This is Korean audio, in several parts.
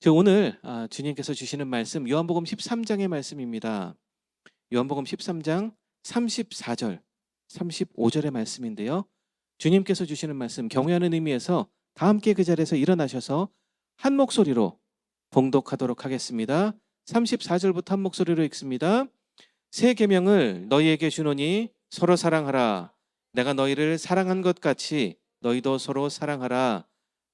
오늘 주님께서 주시는 말씀 요한복음 13장의 말씀입니다. 요한복음 13장 34절, 35절의 말씀인데요. 주님께서 주시는 말씀 경외하는 의미에서 다 함께 그 자리에서 일어나셔서 한 목소리로 봉독하도록 하겠습니다. 34절부터 한 목소리로 읽습니다. 새 계명을 너희에게 주노니 서로 사랑하라. 내가 너희를 사랑한 것 같이 너희도 서로 사랑하라.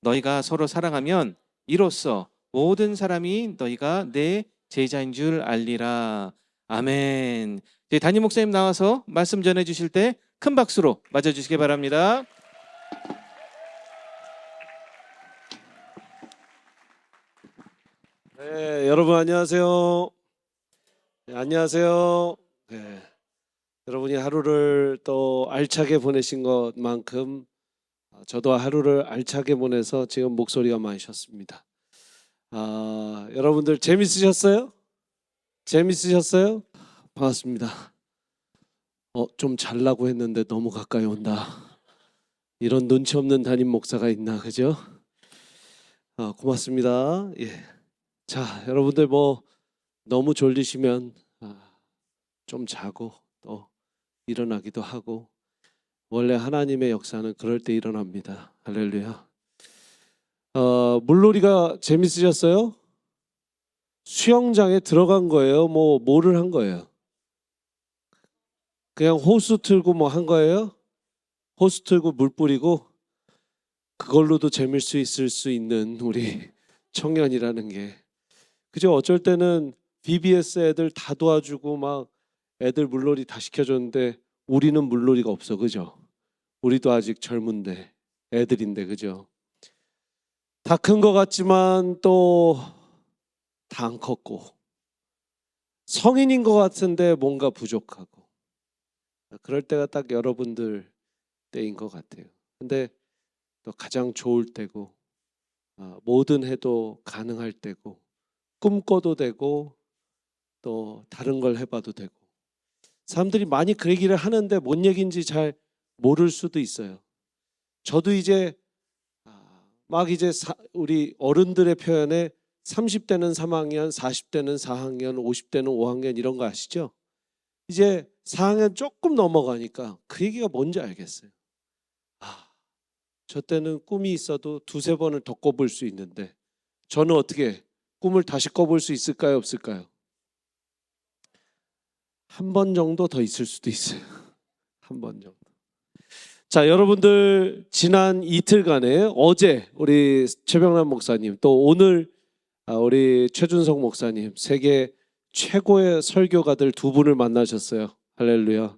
너희가 서로 사랑하면 이로써 모든 사람이 너희가 내 제자인 줄 알리라. 아멘. 담임 목사님 나와서 말씀 전해 주실 때 큰 박수로 맞아 주시기 바랍니다. 네, 여러분 안녕하세요. 네, 안녕하세요. 네, 여러분이 하루를 또 알차게 보내신 것만큼 저도 하루를 알차게 보내서 지금 목소리가 많이 쉬었습니다. 여러분들 재밌으셨어요? 재밌으셨어요? 반갑습니다. 좀 잘라고 했는데 너무 가까이 온다. 이런 눈치 없는 담임 목사가 있나, 그죠? 고맙습니다. 예. 자, 여러분들 뭐 너무 졸리시면 좀 자고 또 일어나기도 하고, 원래 하나님의 역사는 그럴 때 일어납니다. 할렐루야. 물놀이가 재밌으셨어요? 수영장에 들어간 거예요? 뭐를 한 거예요? 그냥 호수 틀고 뭐 한 거예요? 호수 틀고 물 뿌리고 그걸로도 재밀 수 있을 수 있는 우리 청년이라는 게, 그죠? 어쩔 때는 BBS 애들 다 도와주고 막 애들 물놀이 다 시켜줬는데 우리는 물놀이가 없어, 그죠? 우리도 아직 젊은데 애들인데, 그죠? 다 큰 것 같지만 또 다 안 컸고 성인인 것 같은데 뭔가 부족하고, 그럴 때가 딱 여러분들 때인 것 같아요. 근데 또 가장 좋을 때고, 뭐든 해도 가능할 때고, 꿈꿔도 되고 또 다른 걸 해봐도 되고, 사람들이 많이 그 얘기를 하는데 뭔 얘기인지 잘 모를 수도 있어요. 저도 이제 막 이제 우리 어른들의 표현에 30대는 3학년, 40대는 4학년, 50대는 5학년 이런 거 아시죠? 이제 4학년 조금 넘어가니까 그 얘기가 뭔지 알겠어요. 저 때는 꿈이 있어도 두세 번을 더 꿔볼 수 있는데 저는 어떻게 꿈을 다시 꿔볼 수 있을까요, 없을까요? 한 번 정도 더 있을 수도 있어요. 한 번 정도. 자, 여러분들 지난 이틀간에 어제 우리 최병란 목사님, 또 오늘 우리 최준석 목사님, 세계 최고의 설교가들 두 분을 만나셨어요. 할렐루야.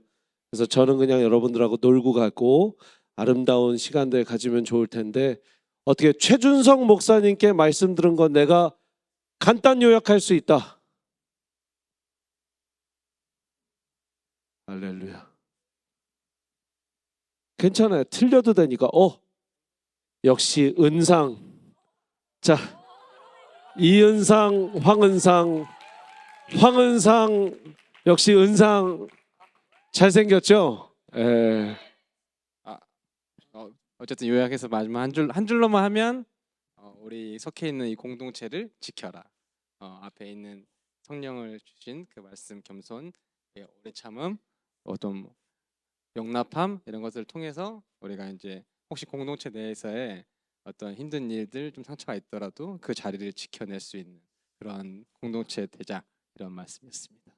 그래서 저는 그냥 여러분들하고 놀고 가고 아름다운 시간들 가지면 좋을 텐데, 어떻게 최준석 목사님께 말씀 들은 건 내가 간단 요약할 수 있다. 할렐루야. 괜찮아요. 틀려도 되니까. 역시 은상. 자, 이은상, 황은상, 역시 은상 잘생겼죠? 예. 어쨌든 요약해서 마지막 한 줄로만 하면 우리 속해 있는 이 공동체를 지켜라. 앞에 있는 성령을 주신 그 말씀, 겸손, 오래 참음, 어떤 용납함, 이런 것들을 통해서 우리가 이제 혹시 공동체 내에서의 어떤 힘든 일들, 좀 상처가 있더라도 그 자리를 지켜낼 수 있는 그런 공동체 되자, 이런 말씀이었습니다.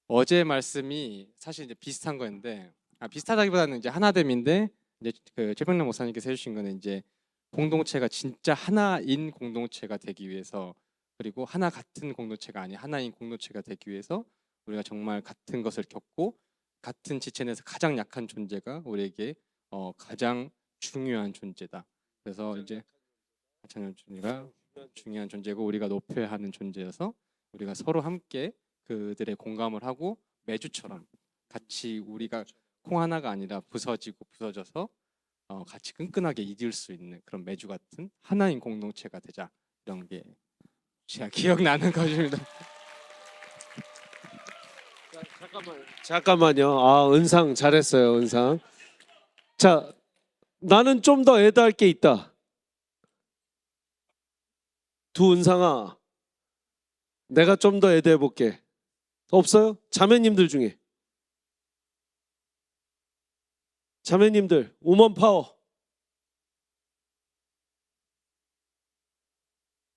어제 말씀이 사실 이제 비슷한 거였는데, 비슷하다기보다는 이제 하나됨인데, 이제 그 최병란 목사님께서 해주신 거는 이제 공동체가 진짜 하나인 공동체가 되기 위해서, 그리고 하나 같은 공동체가 아닌 하나인 공동체가 되기 위해서 우리가 정말 같은 것을 겪고 같은 지체 내에서 가장 약한 존재가 우리에게 가장 중요한 존재다. 그래서 이제 가장 중요한 존재고 우리가 높여야 하는 존재여서 우리가 서로 함께 그들의 공감을 하고 매주처럼 같이 우리가 콩 하나가 아니라 부서지고 부서져서 같이 끈끈하게 이길 수 있는 그런 매주 같은 하나인 공동체가 되자, 이런 게 제가 기억나는 것입니다. 잠깐만요. 은상 잘했어요, 은상. 자, 나는 좀 더 애드할 게 있다. 두 은상아, 내가 좀 더 애대해 볼게. 없어요? 자매님들 중에. 자매님들, 우먼 파워.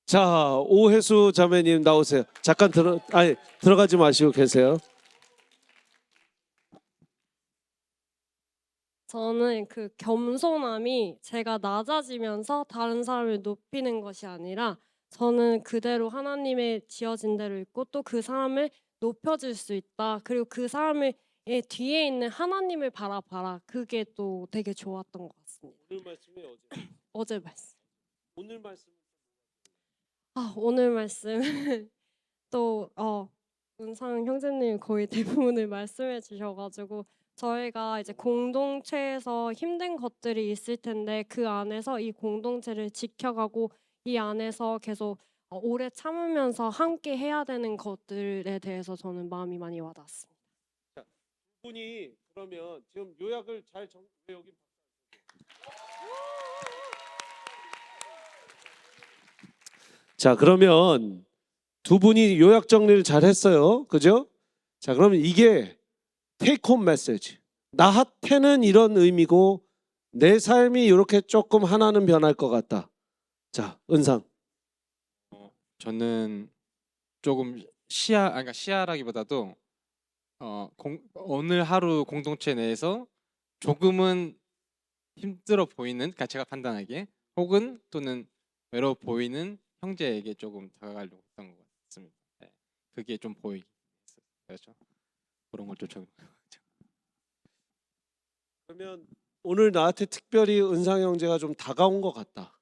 자, 오혜수 자매님 나오세요. 잠깐 들어가지 마시고 계세요. 저는 그 겸손함이 제가 낮아지면서 다른 사람을 높이는 것이 아니라 저는 그대로 하나님의 지어진 대로 있고 또 그 사람을 높여줄 수 있다. 그리고 그 사람의 뒤에 있는 하나님을 바라봐라. 그게 또 되게 좋았던 것 같습니다. 오늘 말씀이 어제. 어제 말씀. 오늘 말씀. 오늘 말씀 또 은상 형제님 거의 대부분을 말씀해 주셔가지고 저희가 이제 공동체에서 힘든 것들이 있을 텐데 그 안에서 이 공동체를 지켜가고 이 안에서 계속 오래 참으면서 함께 해야 되는 것들에 대해서 저는 마음이 많이 와닿았습니다. 분이 그러면 지금 요약을 잘 왜 여기 자, 그러면 두 분이 요약 정리를 잘 했어요. 그죠? 자, 그러면 이게 테이크 홈 메시지. 나한테는 이런 의미고 내 삶이 이렇게 조금 하나는 변할 것 같다. 자, 은상. 저는 조금 그러니까 시야라기보다도 오늘 하루 공동체 내에서 조금은 힘들어 보이는, 그러니까 제가 판단하기에 혹은 또는 외로워 보이는 형제에게 조금 다가가려고 했던 것 같습니다. 네. 그게 좀 보이기 그렇죠. 그런 걸 쫓아. 그러면 오늘 나한테 특별히 은상 형제가 좀 다가온 것 같다.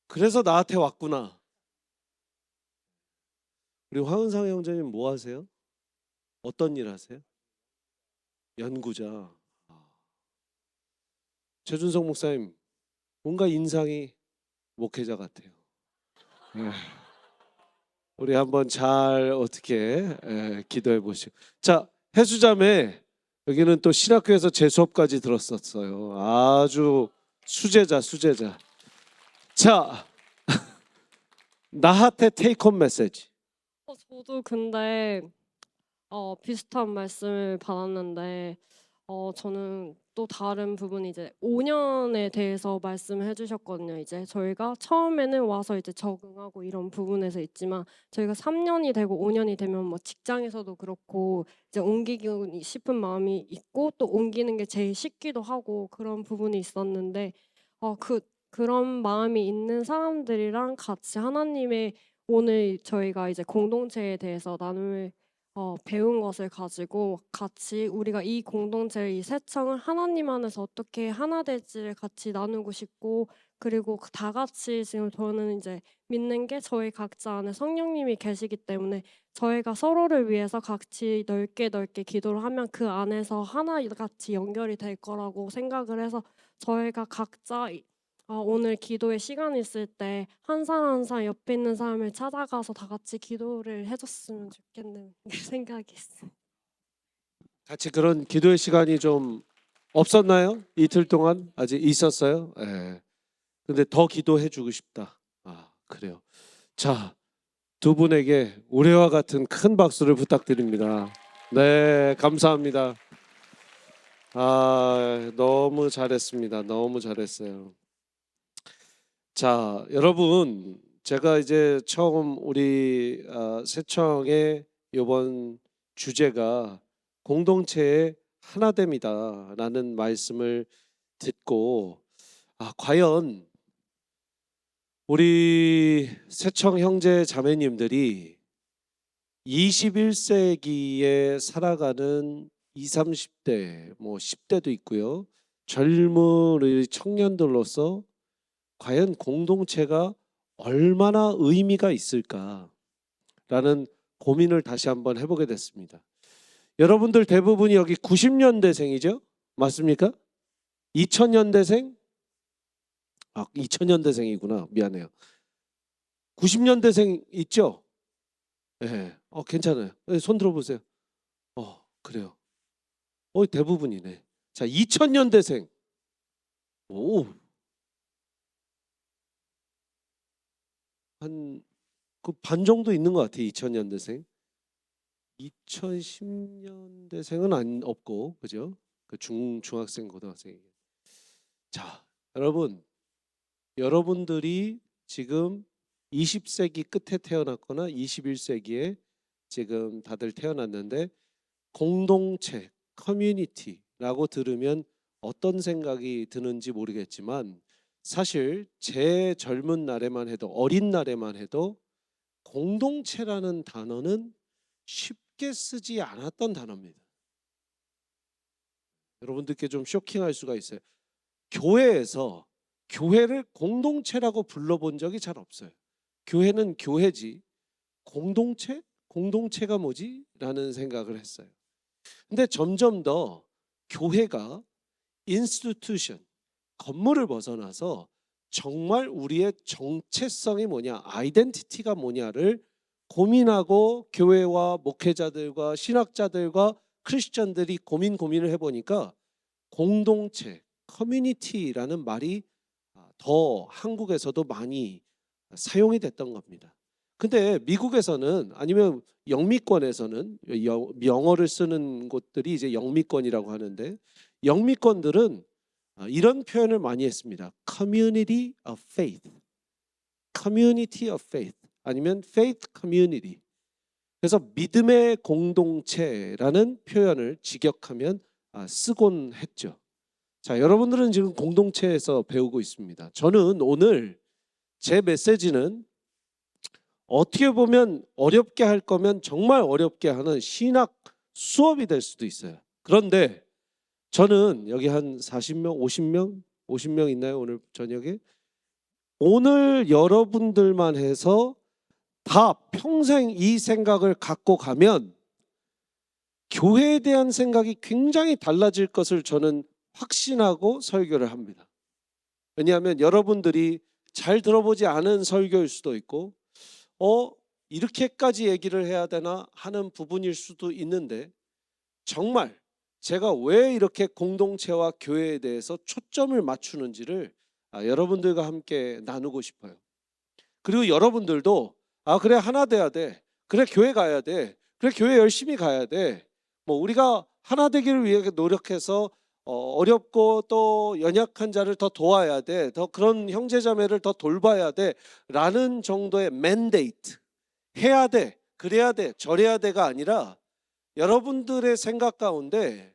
그래서 나한테 왔구나. 우리 황은상 형제님 뭐 하세요? 어떤 일 하세요? 연구자. 최준성 목사님 뭔가 인상이 목회자 같아요. 우리 한번 잘 어떻게 기도해 보시고. 자, 해수자매 여기는 또 신학교에서 제 수업까지 들었었어요. 아주 수제자. 자, 나한테 테이크 홈 메시지. 저도 근데 비슷한 말씀을 받았는데 저는 또 다른 부분이 이제 5년에 대해서 말씀을 해주셨거든요. 이제 저희가 처음에는 와서 이제 적응하고 이런 부분에서 있지만 저희가 3년이 되고 5년이 되면 뭐 직장에서도 그렇고 이제 옮기고 싶은 마음이 있고 또 옮기는 게 제일 쉽기도 하고 그런 부분이 있었는데 그런 마음이 있는 사람들이랑 같이 하나님의 오늘 저희가 이제 공동체에 대해서 나눔을 배운 것을 가지고 같이 우리가 이 공동체 이 세청을 하나님 안에서 어떻게 하나 될지를 같이 나누고 싶고 그리고 다 같이 지금 저는 이제 믿는 게 저희 각자 안에 성령님이 계시기 때문에 저희가 서로를 위해서 같이 넓게 기도를 하면 그 안에서 하나같이 연결이 될 거라고 생각을 해서 저희가 각자 오늘 기도의 시간이 있을 때 한 사람 한 사람 옆에 있는 사람을 찾아가서 다 같이 기도를 해줬으면 좋겠는 생각이 있어요. 같이 그런 기도의 시간이 좀 없었나요? 이틀 동안 아직 있었어요? 예. 근데 더 기도해 주고 싶다. 그래요. 자, 두 분에게 우레와 같은 큰 박수를 부탁드립니다. 네, 감사합니다. 너무 잘했습니다. 너무 잘했어요. 자, 여러분, 제가 이제 처음 우리 세청의 이번 주제가 공동체의 하나됨이다라는 말씀을 듣고 과연 우리 세청 형제 자매님들이 21세기에 살아가는 20, 30대, 뭐 10대도 있고요. 젊은 우리 청년들로서 과연 공동체가 얼마나 의미가 있을까라는 고민을 다시 한번 해보게 됐습니다. 여러분들 대부분이 여기 90년대생이죠? 맞습니까? 2000년대생? 2000년대생이구나. 미안해요. 90년대생 있죠? 네. 괜찮아요. 손 들어보세요. 그래요. 대부분이네. 자, 2000년대생. 오. 한 그 반 정도 있는 것 같아요. 2000년대생. 2010년대생은 없고, 그죠? 그 중학생, 고등학생. 자, 여러분들이 지금 20세기 끝에 태어났거나 21세기에 지금 다들 태어났는데 공동체, 커뮤니티라고 들으면 어떤 생각이 드는지 모르겠지만 사실 제 젊은 날에만 해도 어린 날에만 해도 공동체라는 단어는 쉽게 쓰지 않았던 단어입니다. 여러분들께 좀 쇼킹할 수가 있어요. 교회에서 교회를 공동체라고 불러본 적이 잘 없어요. 교회는 교회지 공동체? 공동체가 뭐지? 라는 생각을 했어요. 근데 점점 더 교회가 인스티튜션, 건물을 벗어나서 정말 우리의 정체성이 뭐냐, 아이덴티티가 뭐냐를 고민하고 교회와 목회자들과 신학자들과 크리스천들이 고민을 해보니까 공동체, 커뮤니티라는 말이 더 한국에서도 많이 사용이 됐던 겁니다. 근데 미국에서는 아니면 영미권에서는 영어를 쓰는 곳들이 이제 영미권이라고 하는데 영미권들은 이런 표현을 많이 했습니다. Community of faith, Community of faith 아니면 faith community. 그래서 믿음의 공동체라는 표현을 직역하면 쓰곤 했죠. 자, 여러분들은 지금 공동체에서 배우고 있습니다. 저는 오늘 제 메시지는 어떻게 보면 어렵게 할 거면 정말 어렵게 하는 신학 수업이 될 수도 있어요. 그런데 저는 여기 한 40명, 50명 있나요? 오늘 저녁에? 오늘 여러분들만 해서 다 평생 이 생각을 갖고 가면 교회에 대한 생각이 굉장히 달라질 것을 저는 확신하고 설교를 합니다. 왜냐하면 여러분들이 잘 들어보지 않은 설교일 수도 있고 이렇게까지 얘기를 해야 되나 하는 부분일 수도 있는데 정말 제가 왜 이렇게 공동체와 교회에 대해서 초점을 맞추는지를 여러분들과 함께 나누고 싶어요. 그리고 여러분들도 그래 하나 돼야 돼. 그래 교회 가야 돼. 그래 교회 열심히 가야 돼. 뭐 우리가 하나 되기를 위해 노력해서 어렵고 또 연약한 자를 더 도와야 돼. 더 그런 형제자매를 더 돌봐야 돼. 라는 정도의 맨데이트. 해야 돼. 그래야 돼. 저래야 돼가 아니라 여러분들의 생각 가운데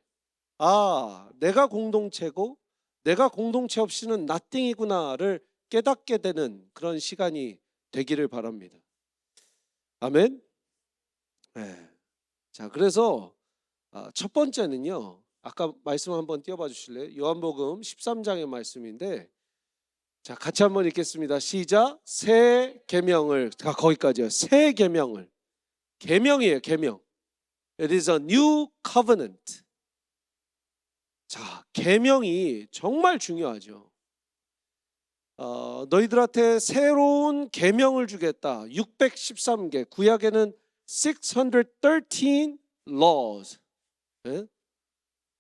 내가 공동체고 내가 공동체 없이는 nothing이구나를 깨닫게 되는 그런 시간이 되기를 바랍니다. 아멘. 네. 자, 그래서 첫 번째는요. 아까 말씀 한번 띄워봐 주실래요? 요한복음 13장의 말씀인데 자, 같이 한번 읽겠습니다. 시작. 새 계명을 거기까지요. 새 계명을. 계명이에요. 계명. It is a new covenant. 자, 계명이 정말 중요하죠. 너희들한테 새로운 계명을 주겠다. 613개. 구약에는 613 laws.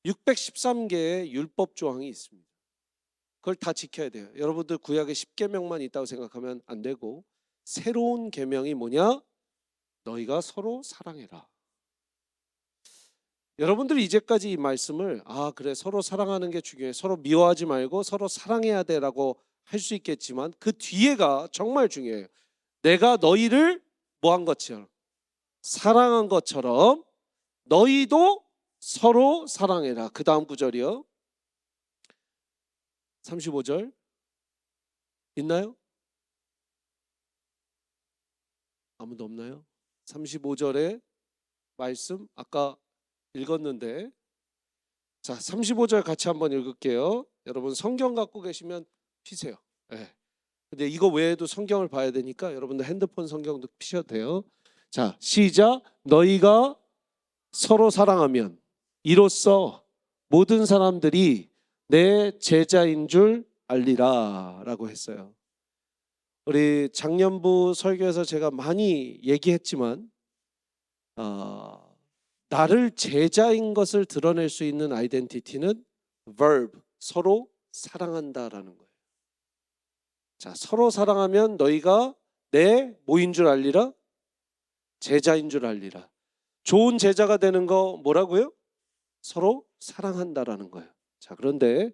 613개의 율법 조항이 있습니다. 그걸 다 지켜야 돼요. 여러분들 구약에 10계명만 있다고 생각하면 안 되고 새로운 계명이 뭐냐? 너희가 서로 사랑해라. 여러분들이 이제까지 이 말씀을 그래 서로 사랑하는 게 중요해. 서로 미워하지 말고 서로 사랑해야 돼라고 할 수 있겠지만 그 뒤에가 정말 중요해요. 내가 너희를 뭐한 것처럼 사랑한 것처럼 너희도 서로 사랑해라. 그 다음 구절이요. 35절 있나요? 아무도 없나요? 35절의 말씀 아까 읽었는데 자 35절 같이 한번 읽을게요. 여러분 성경 갖고 계시면 피세요. 네. 근데 이거 외에도 성경을 봐야 되니까 여러분들 핸드폰 성경도 피셔도 돼요. 자 시작. 너희가 서로 사랑하면 이로써 모든 사람들이 내 제자인 줄 알리라 라고 했어요. 우리 작년부 설교에서 제가 많이 얘기했지만 나를 제자인 것을 드러낼 수 있는 아이덴티티는 verb, 서로 사랑한다라는 거예요. 자, 서로 사랑하면 너희가 내 뭐인 줄 알리라? 제자인 줄 알리라. 좋은 제자가 되는 거 뭐라고요? 서로 사랑한다라는 거예요. 자, 그런데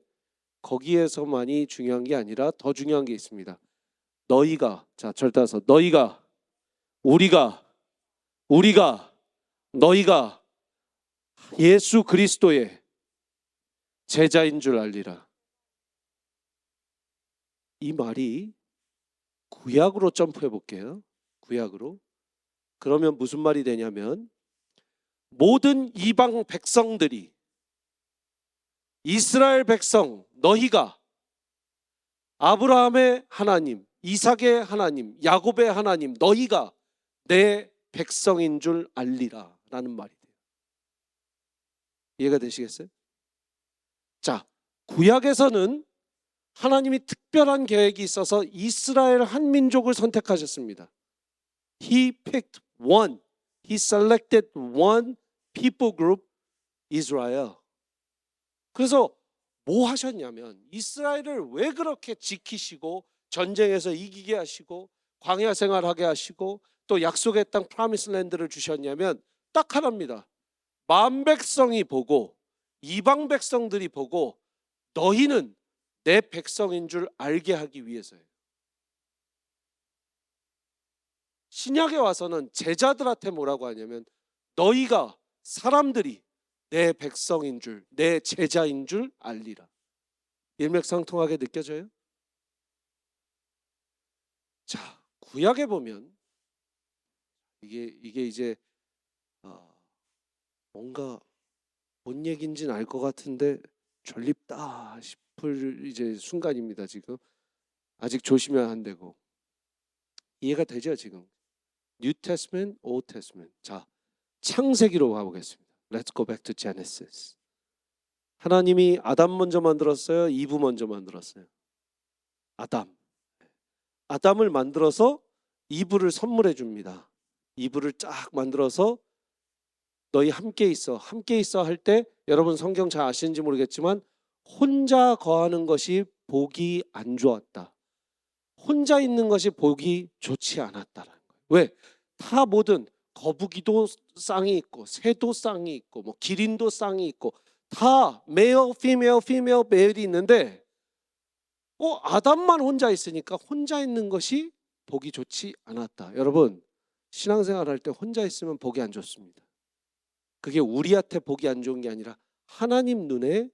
거기에서만이 중요한 게 아니라 더 중요한 게 있습니다. 너희가, 자, 절따서 너희가, 우리가, 너희가 예수 그리스도의 제자인 줄 알리라. 이 말이 구약으로 점프해 볼게요. 구약으로. 그러면 무슨 말이 되냐면 모든 이방 백성들이 이스라엘 백성 너희가 아브라함의 하나님, 이삭의 하나님, 야곱의 하나님 너희가 내 백성인 줄 알리라 라는 말이 돼요. 이해가 되시겠어요? 자, 구약에서는 하나님이 특별한 계획이 있어서 이스라엘 한 민족을 선택하셨습니다. He picked one. He selected one people group, Israel. 그래서 뭐 하셨냐면 이스라엘을 왜 그렇게 지키시고 전쟁에서 이기게 하시고 광야 생활하게 하시고 또 약속의 땅 프라미스 랜드를 주셨냐면 딱 하나입니다. 만 백성이 보고 이방 백성들이 보고 너희는 내 백성인 줄 알게 하기 위해서예요. 신약에 와서는 제자들한테 뭐라고 하냐면 너희가 사람들이 내 백성인 줄, 내 제자인 줄 알리라. 일맥상통하게 느껴져요? 자, 구약에 보면 이게 이제 뭔가 뭔 얘기인지는 알 것 같은데 졸립다 싶을 이제 순간입니다. 지금 아직 조심해야 한다고. 이해가 되죠 지금? New Testament, Old Testament. 자, 창세기로 가보겠습니다. Let's go back to Genesis. 하나님이 아담 먼저 만들었어요? 이브 먼저 만들었어요? 아담을 만들어서 이브를 선물해 줍니다. 이브를 쫙 만들어서 너희 함께 있어 할 때 여러분 성경 잘 아시는지 모르겠지만 혼자 거하는 것이 복이 안 좋았다. 혼자 있는 것이 복이 좋지 않았다라는 거예요. 왜? 다 모든 거북이도 쌍이 있고 새도 쌍이 있고 뭐 기린도 쌍이 있고 다 메일, 피메일, 메일이 있는데 아담만 혼자 있으니까 혼자 있는 것이 복이 좋지 않았다. 여러분 신앙생활 할 때 혼자 있으면 복이 안 좋습니다. 그게 우리한테 복이 안 좋은 게 아니라 하나님 눈에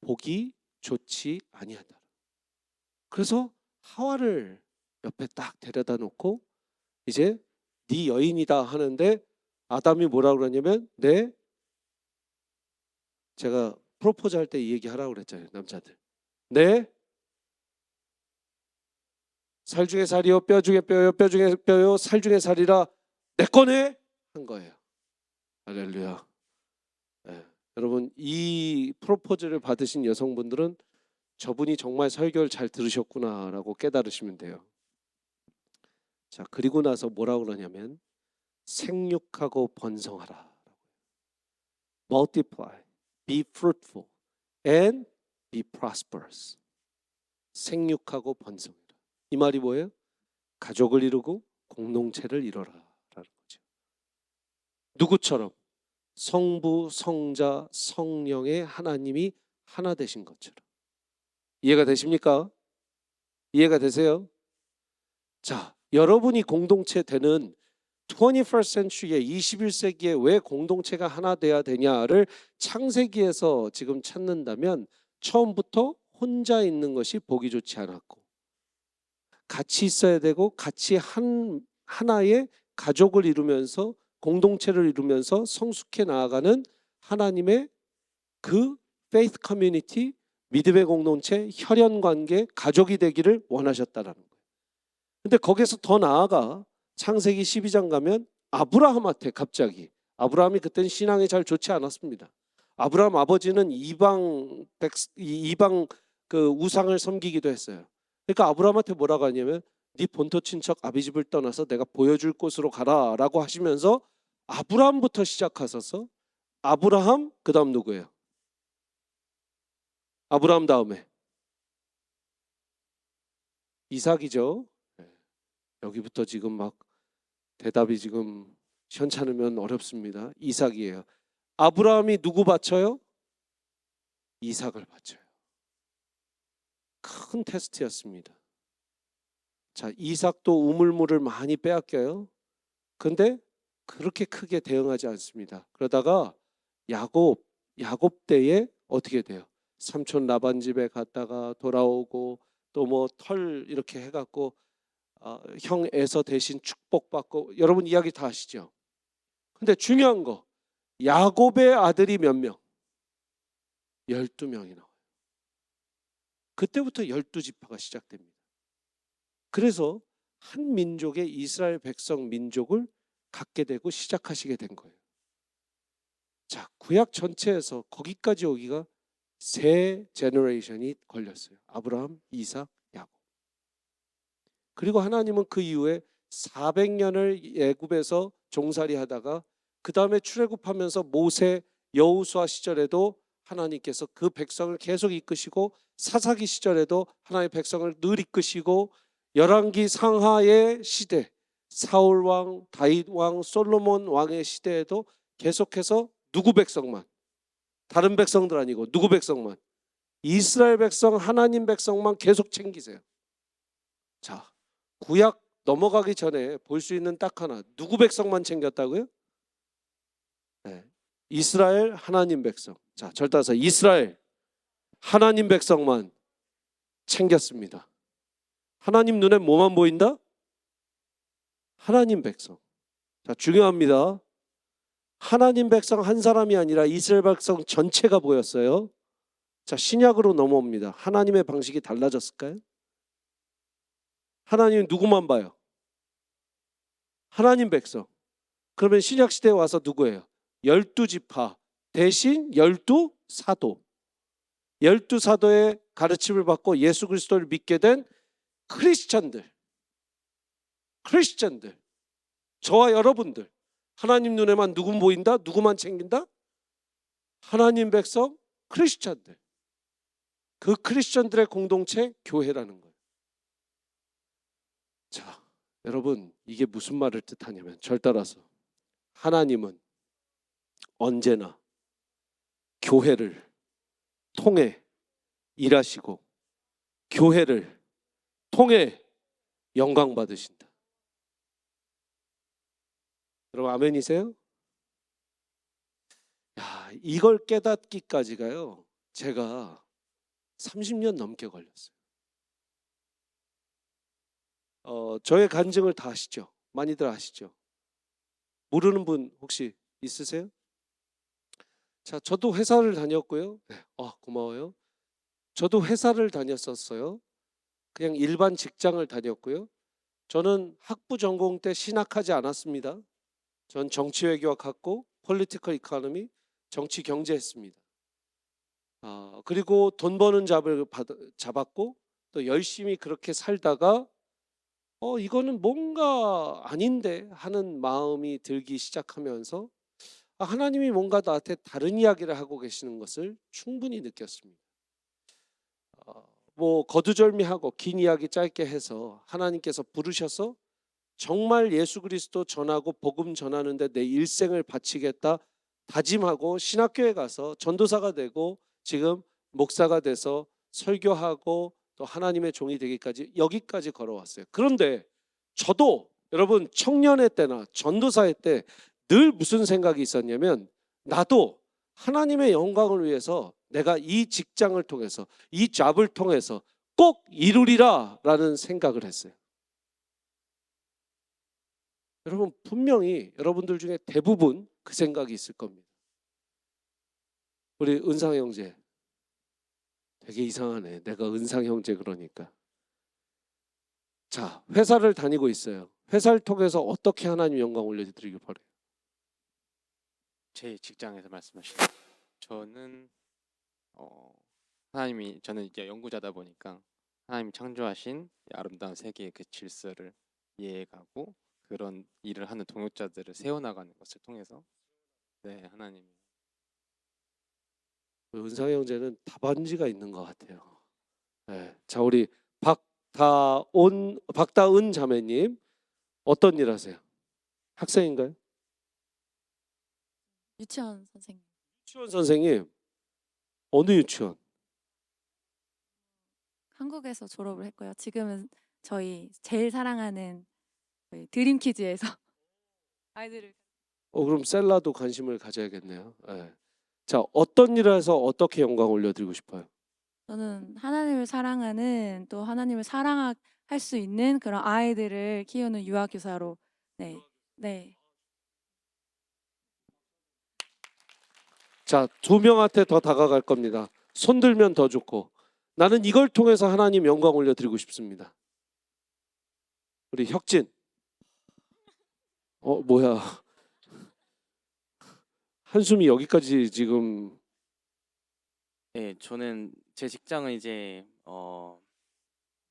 복이 좋지 아니하다. 그래서 하와를 옆에 딱 데려다 놓고 이제 네 여인이다 하는데 아담이 뭐라고 그러냐면 제가 프로포즈 할 때 이 얘기 하라고 그랬잖아요. 남자들. 살 중에 살이요 뼈 중에 뼈요 뼈 중에 뼈요 살 중에 살이라 내 거네 한 거예요. 할렐루야. 네. 여러분 이 프로포즈를 받으신 여성분들은 저분이 정말 설교를 잘 들으셨구나라고 깨달으시면 돼요. 자, 그리고 나서 뭐라고 그러냐면 생육하고 번성하라. Multiply, be fruitful, and be prosperous. 생육하고 번성해라. 이 말이 뭐예요? 가족을 이루고 공동체를 이뤄라 라는 거죠. 누구처럼? 성부, 성자, 성령의 하나님이 하나 되신 것처럼. 이해가 되십니까? 이해가 되세요? 자, 여러분이 공동체 되는 21st century에 21세기에 왜 공동체가 하나 돼야 되냐를 창세기에서 지금 찾는다면 처음부터 혼자 있는 것이 보기 좋지 않았고 같이 있어야 되고 같이 하나의 가족을 이루면서 공동체를 이루면서 성숙해 나아가는 하나님의 그 faith community, 믿음의 공동체, 혈연 관계, 가족이 되기를 원하셨다라는 거예요. 근데 거기서 더 나아가 창세기 12장 가면 아브라함한테 갑자기 아브라함이 그때는 신앙이 잘 좋지 않았습니다. 아브라함 아버지는 이방 그 우상을 섬기기도 했어요. 그러니까 아브라함한테 뭐라고 하냐면 네 본토 친척 아비집을 떠나서 내가 보여줄 곳으로 가라라고 하시면서 아브라함부터 시작하셔서 아브라함 그다음 누구예요? 아브라함 다음에 이삭이죠. 여기부터 지금 막 대답이 지금 현찮으면 어렵습니다. 이삭이에요. 아브라함이 누구 바쳐요? 이삭을 바쳐요. 큰 테스트였습니다. 자, 이삭도 우물물을 많이 빼앗겨요. 근데 그렇게 크게 대응하지 않습니다. 그러다가 야곱 때에 어떻게 돼요? 삼촌 라반 집에 갔다가 돌아오고 또 뭐 털 이렇게 해갖고 형 에서 대신 축복받고, 여러분 이야기 다 아시죠? 근데 중요한 거, 야곱의 아들이 몇 명? 12명이 나와요. 그때부터 12지파가 시작됩니다. 그래서 한 민족의 이스라엘 백성 민족을 갖게 되고 시작하시게 된 거예요. 자, 구약 전체에서 거기까지 오기가 세 제너레이션이 걸렸어요. 아브라함, 이삭, 야곱. 그리고 하나님은 그 이후에 400년을 애굽에서 종살이 하다가 그 다음에 출애굽하면서 모세, 여호수아 시절에도 하나님께서 그 백성을 계속 이끄시고, 사사기 시절에도 하나님의 백성을 늘 이끄시고, 열왕기 상하의 시대, 사울 왕, 다윗 왕, 솔로몬 왕의 시대에도 계속해서 누구 백성만, 다른 백성들 아니고 누구 백성만, 이스라엘 백성, 하나님 백성만 계속 챙기세요. 자, 구약 넘어가기 전에 볼 수 있는 딱 하나, 누구 백성만 챙겼다고요? 네, 이스라엘 하나님 백성. 자, 절 따라서 이스라엘 하나님 백성만 챙겼습니다. 하나님 눈에 뭐만 보인다? 하나님 백성. 자, 중요합니다. 하나님 백성 한 사람이 아니라 이스라엘 백성 전체가 보였어요. 자, 신약으로 넘어옵니다. 하나님의 방식이 달라졌을까요? 하나님은 누구만 봐요? 하나님 백성. 그러면 신약 시대에 와서 누구예요? 12지파 대신 12사도. 12사도의 가르침을 받고 예수 그리스도를 믿게 된 크리스천들. 저와 여러분들. 하나님 눈에만 누구 보인다? 누구만 챙긴다? 하나님 백성, 크리스천들. 그 크리스천들의 공동체, 교회라는 거예요. 자, 여러분, 이게 무슨 말을 뜻하냐면, 절 따라서 하나님은 언제나 교회를 통해 일하시고 교회를 통해 영광 받으신다. 여러분 아멘이세요? 야, 이걸 깨닫기까지가요, 제가 30년 넘게 걸렸어요. 저의 간증을 다 아시죠? 많이들 아시죠? 모르는 분 혹시 있으세요? 자, 저도 회사를 다녔고요. 고마워요. 저도 회사를 다녔었어요. 그냥 일반 직장을 다녔고요. 저는 학부 전공 때 신학하지 않았습니다. 전 정치외교학학고, 폴리티컬 이코노미, 정치 경제 했습니다. 그리고 돈 버는 잡을 잡았고, 또 열심히 그렇게 살다가 이거는 뭔가 아닌데 하는 마음이 들기 시작하면서 하나님이 뭔가 나한테 다른 이야기를 하고 계시는 것을 충분히 느꼈습니다. 뭐 거두절미하고 긴 이야기 짧게 해서 하나님께서 부르셔서 정말 예수 그리스도 전하고 복음 전하는데 내 일생을 바치겠다 다짐하고 신학교에 가서 전도사가 되고 지금 목사가 돼서 설교하고 또 하나님의 종이 되기까지 여기까지 걸어왔어요. 그런데 저도 여러분 청년의 때나 전도사의 때 늘 무슨 생각이 있었냐면, 나도 하나님의 영광을 위해서 내가 이 직장을 통해서 이 잡을 통해서 꼭 이루리라 라는 생각을 했어요. 여러분 분명히 여러분들 중에 대부분 그 생각이 있을 겁니다. 우리 은상 형제 되게 이상하네. 내가 은상 형제 그러니까. 자, 회사를 다니고 있어요. 회사를 통해서 어떻게 하나님 영광 올려드리길 바래요? 제 직장에서 말씀하신 저는 저는 이제 연구자다 보니까 하나님이 창조하신 이 아름다운 세계의 그 질서를 이해가고 그런 일을 하는 동역자들을 세워나가는 것을 통해서 하나님이. 은상 형제는 답안지가 있는 것 같아요. 자, 우리 박다은 자매님, 어떤 일 하세요? 학생인가요? 유치원 선생님. 유치원 선생님. 어느 유치원? 한국에서 졸업을 했고요. 지금은 저희 제일 사랑하는 저희 드림키즈에서 아이들을 그럼 셀라도 관심을 가져야겠네요. 예. 자, 어떤 일을 해서 어떻게 영광 올려드리고 싶어요? 저는 하나님을 사랑하는 또 하나님을 사랑할 수 있는 그런 아이들을 키우는 유아교사로 네. 자, 두 명한테 더 다가갈 겁니다. 손 들면 더 좋고. 나는 이걸 통해서 하나님 영광 올려드리고 싶습니다. 우리 혁진. 뭐야. 한숨이 여기까지 지금. 네, 저는 제 직장은 이제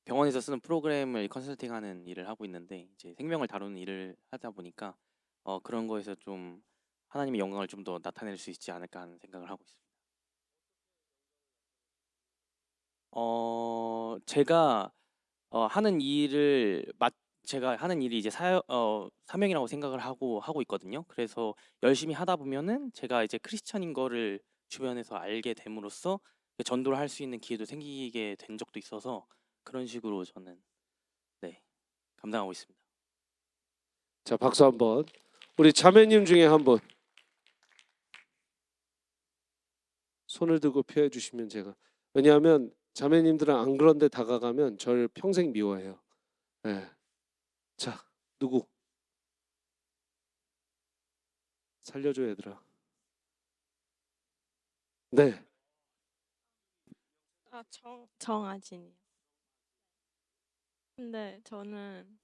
병원에서 쓰는 프로그램을 컨설팅하는 일을 하고 있는데 이제 생명을 다루는 일을 하다 보니까 그런 거에서 좀 하나님의 영광을 좀 더 나타낼 수 있지 않을까 하는 생각을 하고 있습니다. 제가 하는 일을 제가 하는 일이 이제 사명이라고 생각을 하고 있거든요. 그래서 열심히 하다 보면은 제가 이제 크리스천인 거를 주변에서 알게 됨으로써 전도를 할 수 있는 기회도 생기게 된 적도 있어서 그런 식으로 저는 감당하고 있습니다. 자, 박수 한번. 우리 자매님 중에 한 분. 손을 들고 피해 주시면 제가. 왜냐하면 자매님들은 안 그런데 다가가면 저를 평생 미워해요. 네. 자, 누구? 살려줘 얘들아. 네. 정아진이요. 근데 저는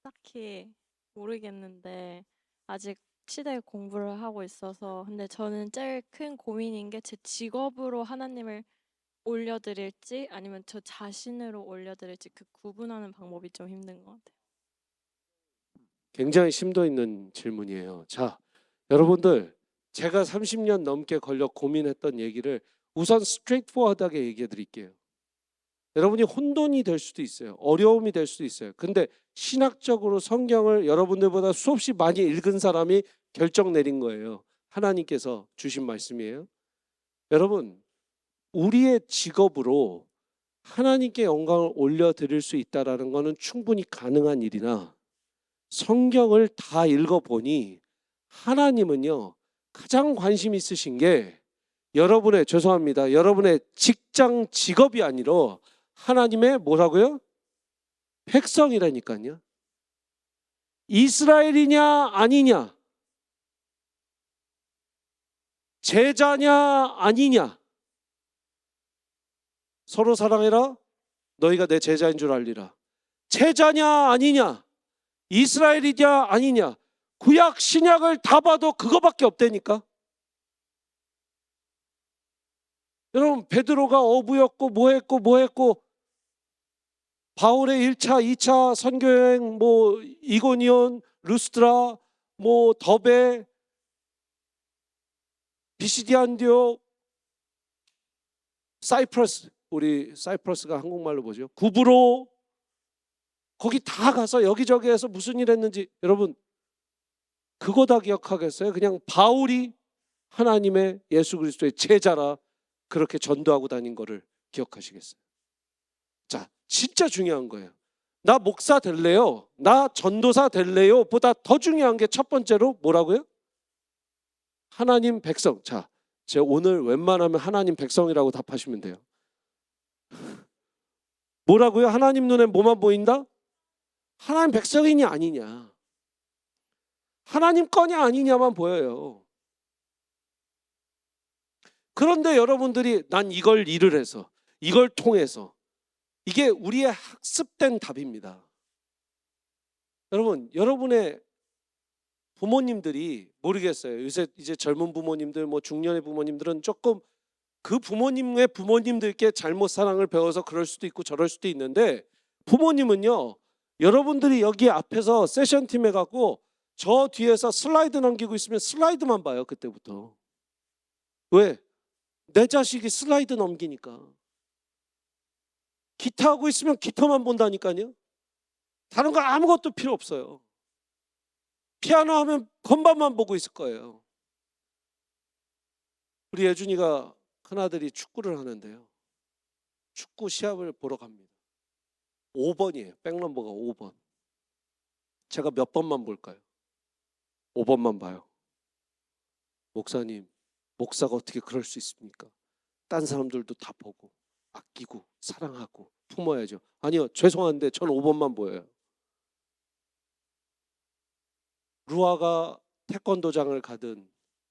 딱히 모르겠는데 아직 치대 공부를 하고 있어서 근데 저는 제일 큰 고민인 게 제 직업으로 하나님을 올려드릴지 아니면 저 자신으로 올려드릴지 그 구분하는 방법이 좀 힘든 것 같아요. 굉장히 심도 있는 질문이에요. 자, 여러분들 제가 30년 넘게 걸려 고민했던 얘기를 우선 스트레이트포워드하게 얘기해 드릴게요. 여러분이 혼돈이 될 수도 있어요. 어려움이 될 수도 있어요. 근데 신학적으로 성경을 여러분들보다 수없이 많이 읽은 사람이 결정 내린 거예요. 하나님께서 주신 말씀이에요. 여러분, 우리의 직업으로 하나님께 영광을 올려드릴 수 있다는 것은 충분히 가능한 일이나 성경을 다 읽어보니 하나님은요 가장 관심 있으신 게 여러분의 여러분의 직장 직업이 아니라 하나님의 뭐라고요? 백성이라니까요. 이스라엘이냐 아니냐, 제자냐 아니냐. 서로 사랑해라 너희가 내 제자인 줄 알리라. 제자냐 아니냐, 이스라엘이냐 아니냐. 구약 신약을 다 봐도 그거밖에 없다니까. 여러분, 베드로가 어부였고 뭐 했고 바울의 1차 2차 선교여행 뭐 이고니온, 루스드라, 뭐 더베, 비시디 안디옥, 사이프러스, 우리 사이프러스가 한국말로 뭐죠? 구브로, 거기 다 가서 여기저기에서 무슨 일 했는지 여러분 그거 다 기억하겠어요? 그냥 바울이 하나님의 예수 그리스도의 제자라 그렇게 전도하고 다닌 거를 기억하시겠어요? 자, 진짜 중요한 거예요. 나 목사 될래요? 나 전도사 될래요? 보다 더 중요한 게 첫 번째로 뭐라고요? 하나님 백성. 자, 제가 오늘 웬만하면 하나님 백성이라고 답하시면 돼요. 뭐라고요? 하나님 눈에 뭐만 보인다? 하나님 백성이냐 아니냐, 하나님 거냐 아니냐만 보여요. 그런데 여러분들이 난 이걸 일을 해서 이걸 통해서, 이게 우리의 학습된 답입니다. 여러분, 여러분의 부모님들이 모르겠어요. 요새 이제 젊은 부모님들, 뭐 중년의 부모님들은 조금 그 부모님의 부모님들께 잘못 사랑을 배워서 그럴 수도 있고 저럴 수도 있는데, 부모님은요 여러분들이 여기 앞에서 세션 팀에 가고 저 뒤에서 슬라이드 넘기고 있으면 슬라이드만 봐요. 그때부터. 왜? 내 자식이 슬라이드 넘기니까. 기타 하고 있으면 기타만 본다니까요. 다른 거 아무것도 필요 없어요. 피아노 하면 건반만 보고 있을 거예요. 우리 예준이가 큰아들이 축구를 하는데요. 축구 시합을 보러 갑니다. 5번이에요. 백넘버가 5번. 제가 몇 번만 볼까요? 5번만 봐요. 목사님, 목사가 어떻게 그럴 수 있습니까? 딴 사람들도 다 보고 아끼고 사랑하고 품어야죠. 아니요, 죄송한데 전 5번만 보여요. 루아가 태권도장을 가든,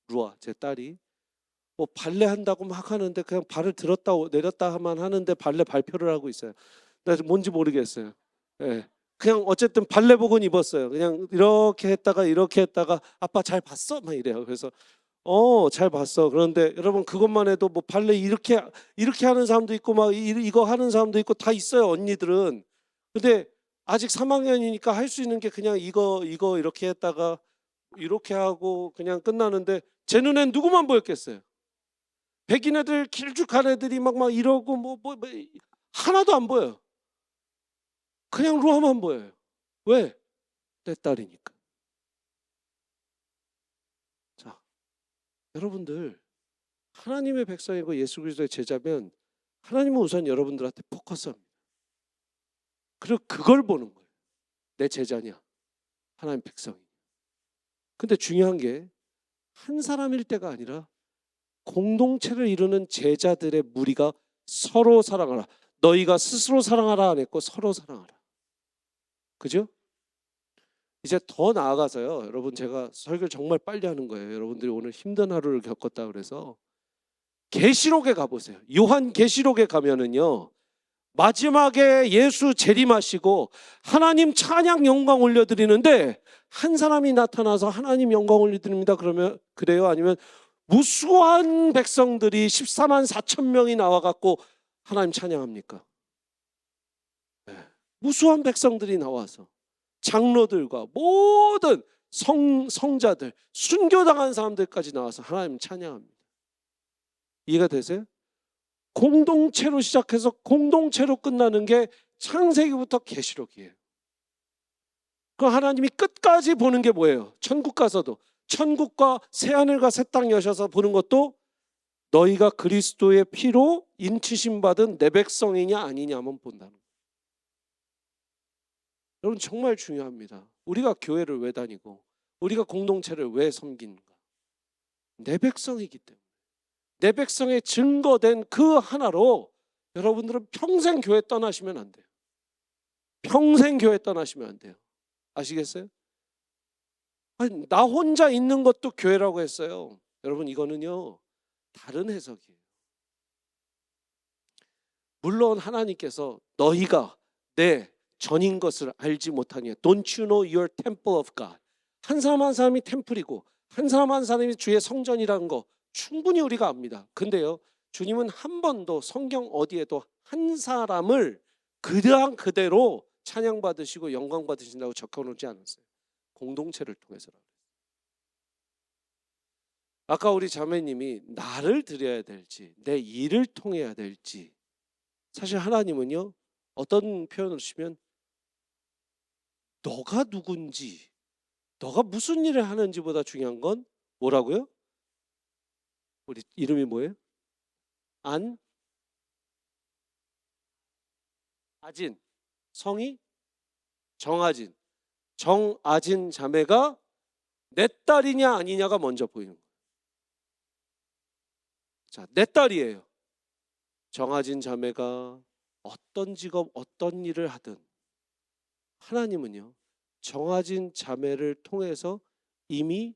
루아 제 딸이 뭐 발레 한다고 막 하는데 그냥 발을 들었다 내렸다만 하는데 발레 발표를 하고 있어요. 나 뭔지 모르겠어요. 예. 그냥 어쨌든 발레복은 입었어요. 그냥 이렇게 했다가 아빠 잘 봤어? 막 이래요. 그래서 잘 봤어. 그런데 여러분 그것만 해도 뭐 발레 이렇게 하는 사람도 있고 막 이거 하는 사람도 있고 다 있어요. 언니들은. 근데 아직 3학년이니까 할 수 있는 게 그냥 이거 이렇게 했다가 이렇게 하고 그냥 끝나는데 제 눈엔 누구만 보였겠어요? 백인 애들 길쭉한 애들이 막 이러고 뭐 하나도 안 보여요. 그냥 루아만 보여요. 왜? 내 딸이니까. 자, 여러분들 하나님의 백성이고 예수 그리스도의 제자면 하나님은 우선 여러분들한테 포커스합니다. 그리고 그걸 보는 거예요. 내 제자냐? 하나님 백성이냐? 근데 중요한 게 한 사람일 때가 아니라 공동체를 이루는 제자들의 무리가 서로 사랑하라. 너희가 스스로 사랑하라 안 했고 서로 사랑하라. 그죠? 이제 더 나아가서요. 여러분 제가 설교를 정말 빨리 하는 거예요. 여러분들이 오늘 힘든 하루를 겪었다 그래서 계시록에 가보세요. 요한 계시록에 가면은요. 마지막에 예수 재림하시고 하나님 찬양 영광 올려드리는데 한 사람이 나타나서 하나님 영광 올려드립니다. 그러면 그래요? 아니면 무수한 백성들이 14만 4천 명이 나와갖고 하나님 찬양합니까? 네. 무수한 백성들이 나와서 장로들과 모든 성자들, 순교당한 사람들까지 나와서 하나님 찬양합니다. 이해가 되세요? 공동체로 시작해서 공동체로 끝나는 게 창세기부터 계시록이에요. 그 하나님이 끝까지 보는 게 뭐예요? 천국 가서도 천국과 새하늘과 새 땅 여셔서 보는 것도 너희가 그리스도의 피로 인치심 받은 내 백성이냐 아니냐만 본다는 거예요. 여러분 정말 중요합니다. 우리가 교회를 왜 다니고 우리가 공동체를 왜 섬기는가? 내 백성이기 때문에. 내 백성의 증거된 그 하나로 여러분들은 평생 교회 떠나시면 안 돼요. 평생 교회 떠나시면 안 돼요. 아시겠어요? 아니, 나 혼자 있는 것도 교회라고 했어요. 여러분 이거는요 다른 해석이에요. 물론 하나님께서 너희가 내 전인 것을 알지 못하니 Don't you know your temple of God? 한 사람 한 사람이 템플이고 한 사람 한 사람이 주의 성전이라는 거 충분히 우리가 압니다. 근데요 주님은 한 번도 성경 어디에도 한 사람을 그대로 찬양받으시고 영광 받으신다고 적혀놓지 않았어요. 공동체를 통해서라고. 아까 우리 자매님이 나를 드려야 될지 내 일을 통해야 될지 사실 하나님은요 어떤 표현을 쓰면 너가 누군지 너가 무슨 일을 하는지보다 중요한 건 뭐라고요? 우리 이름이 뭐예요? 아진 성이 정아진 자매가 내 딸이냐 아니냐가 먼저 보이는 거예요. 자, 내 딸이에요. 정아진 자매가 어떤 직업, 어떤 일을 하든 하나님은요 정아진 자매를 통해서 이미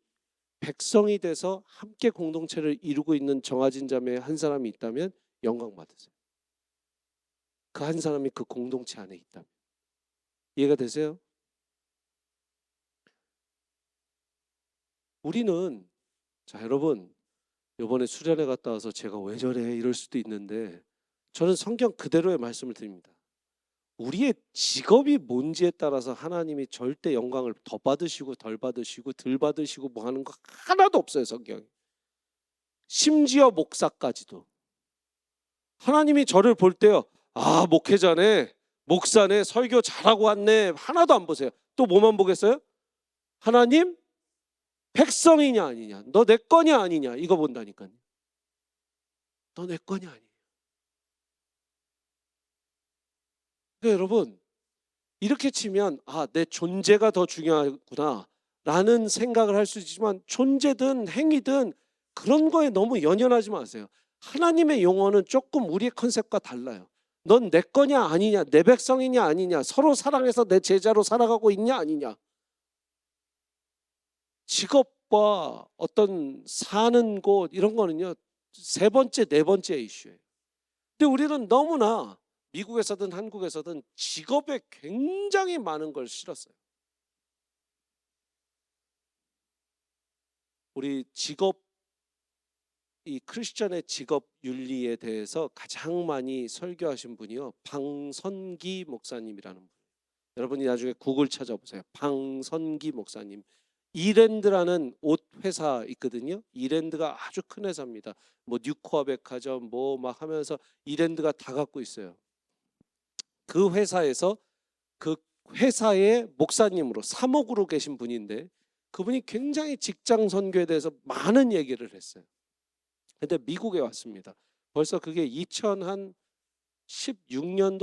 백성이 돼서 함께 공동체를 이루고 있는 정아진 자매 한 사람이 있다면 영광 받으세요. 그 한 사람이 그 공동체 안에 있다면. 이해가 되세요? 우리는 자 여러분 이번에 수련회 갔다 와서 제가 왜 저래 이럴 수도 있는데 저는 성경 그대로의 말씀을 드립니다. 우리의 직업이 뭔지에 따라서 하나님이 절대 영광을 더 받으시고 덜 받으시고 덜 받으시고 뭐 하는 거 하나도 없어요 성경에. 심지어 목사까지도 하나님이 저를 볼 때요 아 목회자네 목사네, 설교 잘하고 왔네, 하나도 안 보세요. 또 뭐만 보겠어요? 하나님 백성이냐 아니냐, 너 내 거냐 아니냐, 이거 본다니까요. 너 내 거냐 아니냐. 그러니까 여러분, 이렇게 치면 내 존재가 더 중요하구나 라는 생각을 할 수 있지만, 존재든 행위든 그런 거에 너무 연연하지 마세요. 하나님의 용어는 조금 우리의 컨셉과 달라요. 넌 내 거냐 아니냐, 내 백성이냐 아니냐, 서로 사랑해서 내 제자로 살아가고 있냐 아니냐. 직업과 어떤 사는 곳 이런 거는요, 세 번째, 네 번째 이슈예요. 근데 우리는 너무나 미국에서든 한국에서든 직업에 굉장히 많은 걸 실었어요. 우리 직업, 이 크리스천의 직업 윤리에 대해서 가장 많이 설교하신 분이요, 방선기 목사님이라는 분. 여러분이 나중에 구글 찾아보세요. 방선기 목사님. 이랜드라는 옷 회사 있거든요. 이랜드가 아주 큰 회사입니다. 뭐 뉴코아 백화점 뭐 막 하면서 이랜드가 다 갖고 있어요. 그 회사에서 그 회사의 목사님으로 사목으로 계신 분인데, 그분이 굉장히 직장 선교에 대해서 많은 얘기를 했어요. 근데 미국에 왔습니다. 벌써 그게 2016년도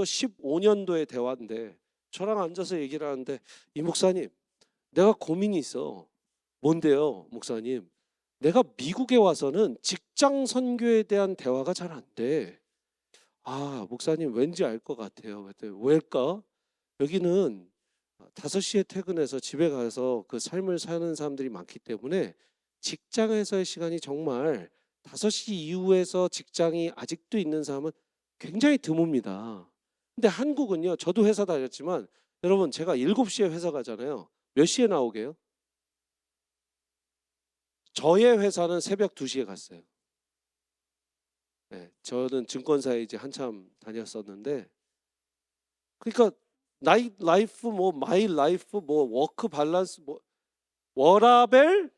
15년도의 대화인데, 저랑 앉아서 얘기를 하는데, 이 목사님, 내가 고민이 있어. 뭔데요, 목사님? 내가 미국에 와서는 직장 선교에 대한 대화가 잘 안 돼. 목사님 왠지 알 것 같아요. 그랬더니 왜일까? 여기는 5시에 퇴근해서 집에 가서 그 삶을 사는 사람들이 많기 때문에 직장에서의 시간이 정말 5시 이후에서 직장이 아직도 있는 사람은 굉장히 드뭅니다. 근데 한국은요, 저도 회사 다녔지만 여러분, 제가 7시에 회사 가잖아요. 몇 시에 나오게요? 저의 회사는 새벽 2시에 갔어요. 네, 저는 증권사에 이제 한참 다녔었는데, 그러니까 나이 라이프 뭐 마이 라이프 뭐 워크 밸런스 뭐 워라벨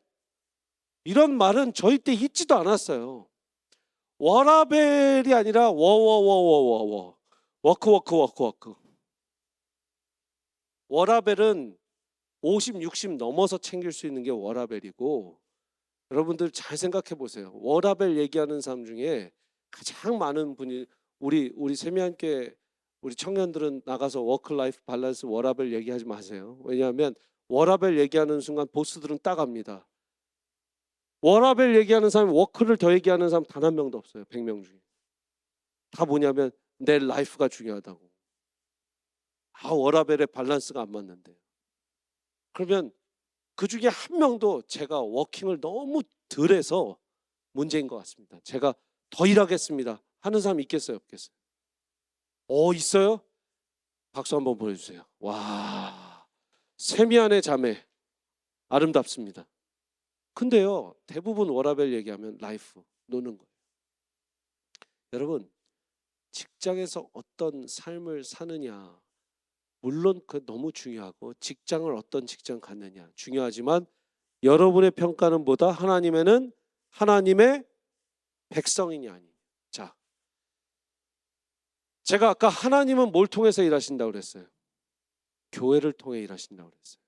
이런 말은 저희 때 있지도 않았어요. 워라벨이 아니라 워워워워워워 워크. 워라벨은 50, 60 넘어서 챙길 수 있는 게 워라벨이고, 여러분들 잘 생각해 보세요. 워라벨 얘기하는 사람 중에 가장 많은 분이 우리 세미한교회 우리 청년들은 나가서 워크 라이프 밸런스 워라벨 얘기하지 마세요. 왜냐하면 워라벨 얘기하는 순간 보스들은 따갑니다. 워라벨 얘기하는 사람이 워크를 더 얘기하는 사람 단 한 명도 없어요. 100명 중에. 다 뭐냐면 내 라이프가 중요하다고. 워라벨의 밸런스가 안 맞는데. 그러면 그 중에 한 명도 제가 워킹을 너무 덜 해서 문제인 것 같습니다. 제가 더 일하겠습니다 하는 사람 있겠어요, 없겠어요? 있어요? 박수 한번 보내주세요. 와, 세미안의 자매 아름답습니다. 근데요, 대부분 워라벨 얘기하면 라이프, 노는 거예요. 여러분, 직장에서 어떤 삶을 사느냐, 물론 그 너무 중요하고 직장을 어떤 직장 갖느냐 중요하지만, 여러분의 평가는 뭐다? 하나님에는 하나님의 백성이냐 아니냐. 자, 제가 아까 하나님은 뭘 통해서 일하신다고 그랬어요? 교회를 통해 일하신다고 그랬어요.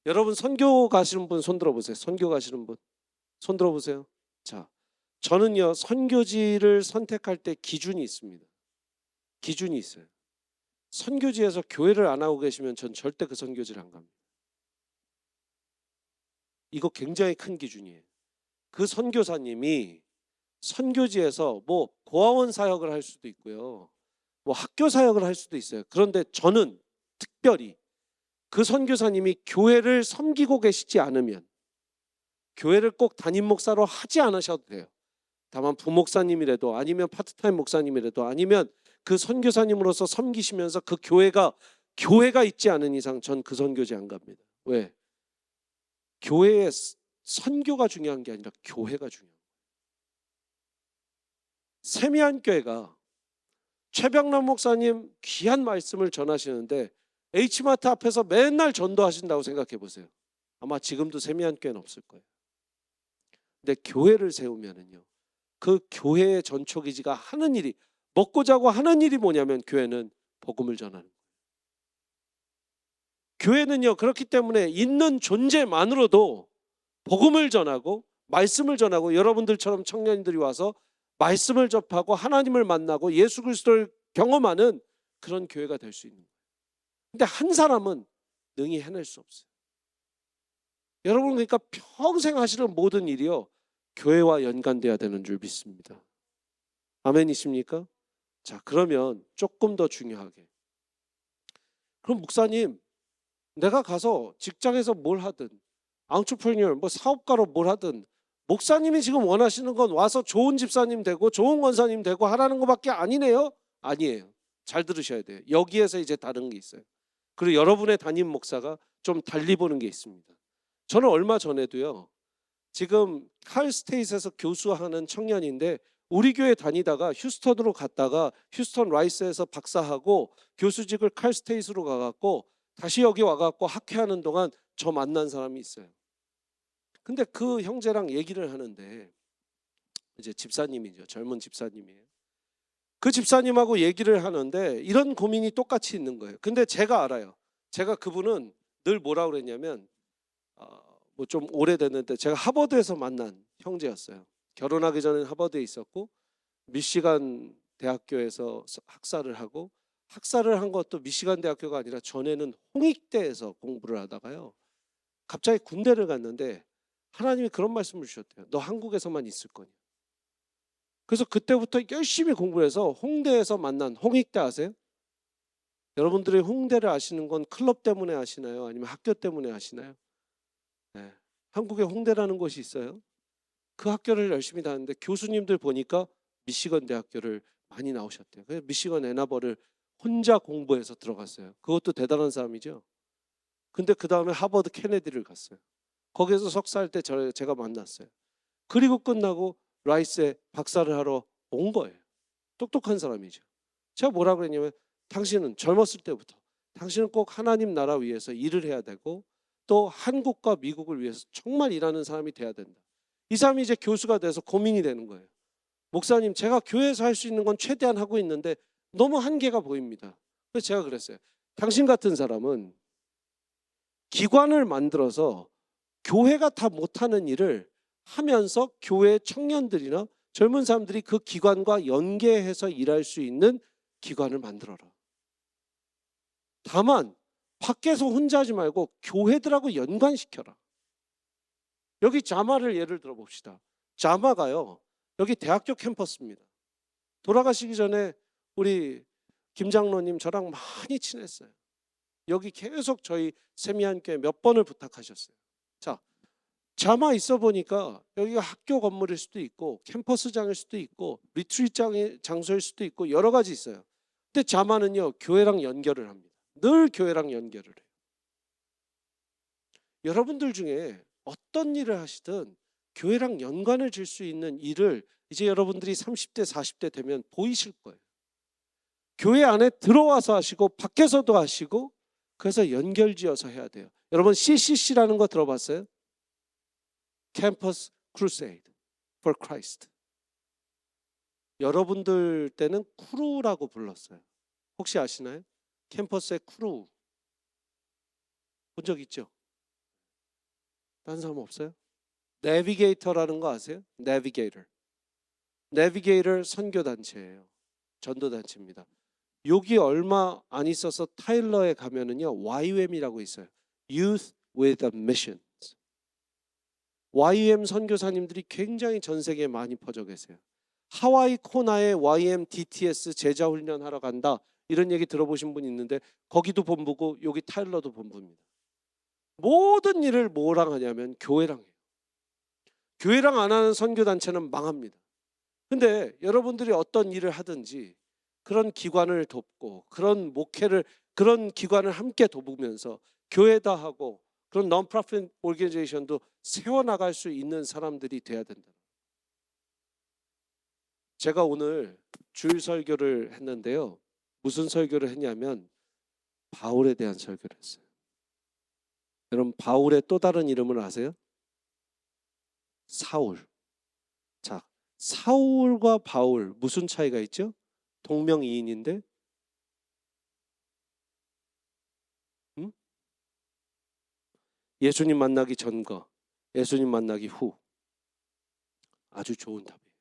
여러분 선교 가시는 분 손 들어보세요. 선교 가시는 분 손 들어보세요. 자, 저는요, 선교지를 선택할 때 기준이 있습니다. 기준이 있어요. 선교지에서 교회를 안 하고 계시면 전 절대 그 선교지를 안 갑니다. 이거 굉장히 큰 기준이에요. 그 선교사님이 선교지에서 뭐 고아원 사역을 할 수도 있고요, 뭐 학교 사역을 할 수도 있어요. 그런데 저는 특별히 그 선교사님이 교회를 섬기고 계시지 않으면, 교회를 꼭 담임 목사로 하지 않으셔도 돼요. 다만 부목사님이라도 아니면 파트타임 목사님이라도 아니면 그 선교사님으로서 섬기시면서 그 교회가 있지 않은 이상 전 그 선교지 안 갑니다. 왜? 교회의 선교가 중요한 게 아니라 교회가 중요해요. 세미한교회가 최병남 목사님 귀한 말씀을 전하시는데 H마트 앞에서 맨날 전도하신다고 생각해 보세요. 아마 지금도 세미한교회는 없을 거예요. 근데 교회를 세우면은요, 그 교회의 전초기지가 하는 일이, 먹고 자고 하는 일이 뭐냐면 교회는 복음을 전하는 거예요. 교회는요, 그렇기 때문에 있는 존재만으로도 복음을 전하고 말씀을 전하고 여러분들처럼 청년들이 와서 말씀을 접하고 하나님을 만나고 예수 그리스도를 경험하는 그런 교회가 될 수 있는 거예요. 근데 한 사람은 능히 해낼 수 없어요. 여러분, 그러니까 평생 하시는 모든 일이요, 교회와 연관돼야 되는 줄 믿습니다. 아멘이십니까? 자, 그러면 조금 더 중요하게, 그럼 목사님, 내가 가서 직장에서 뭘 하든 앙트프레니어 뭐 사업가로 뭘 하든 목사님이 지금 원하시는 건 와서 좋은 집사님 되고 좋은 권사님 되고 하라는 것밖에 아니네요? 아니에요. 잘 들으셔야 돼요. 여기에서 이제 다른 게 있어요. 그리고 여러분의 담임 목사가 좀 달리 보는 게 있습니다. 저는 얼마 전에도요, 지금 칼스테이트에서 교수하는 청년인데 우리 교회 다니다가 휴스턴으로 갔다가 휴스턴 라이스에서 박사하고 교수직을 칼스테이트로 가갖고 다시 여기 와갖고 학회하는 동안 저 만난 사람이 있어요. 근데 그 형제랑 얘기를 하는데, 이제 집사님이죠. 젊은 집사님이에요. 그 집사님하고 얘기를 하는데 이런 고민이 똑같이 있는 거예요. 근데 제가 알아요. 제가 그분은 늘 뭐라 그랬냐면, 뭐 좀 오래됐는데 제가 하버드에서 만난 형제였어요. 결혼하기 전에 하버드에 있었고 미시간 대학교에서 학사를 하고, 학사를 한 것도 미시간 대학교가 아니라 전에는 홍익대에서 공부를 하다가요, 갑자기 군대를 갔는데 하나님이 그런 말씀을 주셨대요. 너 한국에서만 있을 거냐. 그래서 그때부터 열심히 공부를 해서 홍대에서 만난, 홍익대 아세요? 여러분들이 홍대를 아시는 건 클럽 때문에 아시나요? 아니면 학교 때문에 아시나요? 네. 한국에 홍대라는 곳이 있어요. 그 학교를 열심히 다녔는데 교수님들 보니까 미시건 대학교를 많이 나오셨대요. 그래서 미시건 애나버를 혼자 공부해서 들어갔어요. 그것도 대단한 사람이죠. 근데 그 다음에 하버드 케네디를 갔어요. 거기에서 석사할 때 제가 만났어요. 그리고 끝나고 라이스에 박사를 하러 온 거예요. 똑똑한 사람이죠. 제가 뭐라 그랬냐면, 당신은 젊었을 때부터 당신은 꼭 하나님 나라 위해서 일을 해야 되고 또 한국과 미국을 위해서 정말 일하는 사람이 돼야 된다. 이 사람이 이제 교수가 돼서 고민이 되는 거예요. 목사님, 제가 교회에서 할 수 있는 건 최대한 하고 있는데 너무 한계가 보입니다. 그래서 제가 그랬어요. 당신 같은 사람은 기관을 만들어서 교회가 다 못하는 일을 하면서 교회 청년들이나 젊은 사람들이 그 기관과 연계해서 일할 수 있는 기관을 만들어라. 다만 밖에서 혼자 하지 말고 교회들하고 연관시켜라. 여기 자마를 예를 들어 봅시다. 자마가요, 여기 대학교 캠퍼스입니다. 돌아가시기 전에 우리 김 장로님 저랑 많이 친했어요. 여기 계속 저희 세미한교회 몇 번을 부탁하셨어요. 자, 자마 있어 보니까 여기가 학교 건물일 수도 있고 캠퍼스장일 수도 있고 리트리트 장소일 수도 있고 여러 가지 있어요. 근데 자마는요, 교회랑 연결을 합니다. 늘 교회랑 연결을 해요. 여러분들 중에 어떤 일을 하시든 교회랑 연관을 질 수 있는 일을 이제 여러분들이 30대 40대 되면 보이실 거예요. 교회 안에 들어와서 하시고 밖에서도 하시고, 그래서 연결지어서 해야 돼요. 여러분 CCC라는 거 들어봤어요? Campus Crusade for Christ. 여러분들 때는 크루라고 불렀어요. 혹시 아시나요? 캠퍼스의 크루 본 적 있죠? 다른 사람 없어요? 내비게이터라는 거 아세요? 내비게이터. 내비게이터 선교단체예요. 전도단체입니다. 여기 얼마 안 있어서 타일러에 가면은요, YUM이라고 있어요. Youth with a Mission. YM 선교사님들이 굉장히 전 세계에 많이 퍼져 계세요. 하와이 코나에 YM DTS 제자 훈련하러 간다, 이런 얘기 들어보신 분 있는데 거기도 본부고 여기 타일러도 본부입니다. 모든 일을 뭐랑 하냐면 교회랑 해요. 교회랑 안 하는 선교단체는 망합니다. 근데 여러분들이 어떤 일을 하든지 그런 기관을 돕고 그런 목회를, 그런 기관을 함께 돕으면서 교회다 하고 그런 non-profit organization도 세워나갈 수 있는 사람들이 돼야 된다. 제가 오늘 주일 설교를 했는데요, 무슨 설교를 했냐면 바울에 대한 설교를 했어요. 여러분, 바울의 또 다른 이름을 아세요? 사울. 자, 사울과 바울 무슨 차이가 있죠? 동명이인인데 예수님 만나기 전과 예수님 만나기 후. 아주 좋은 답이에요.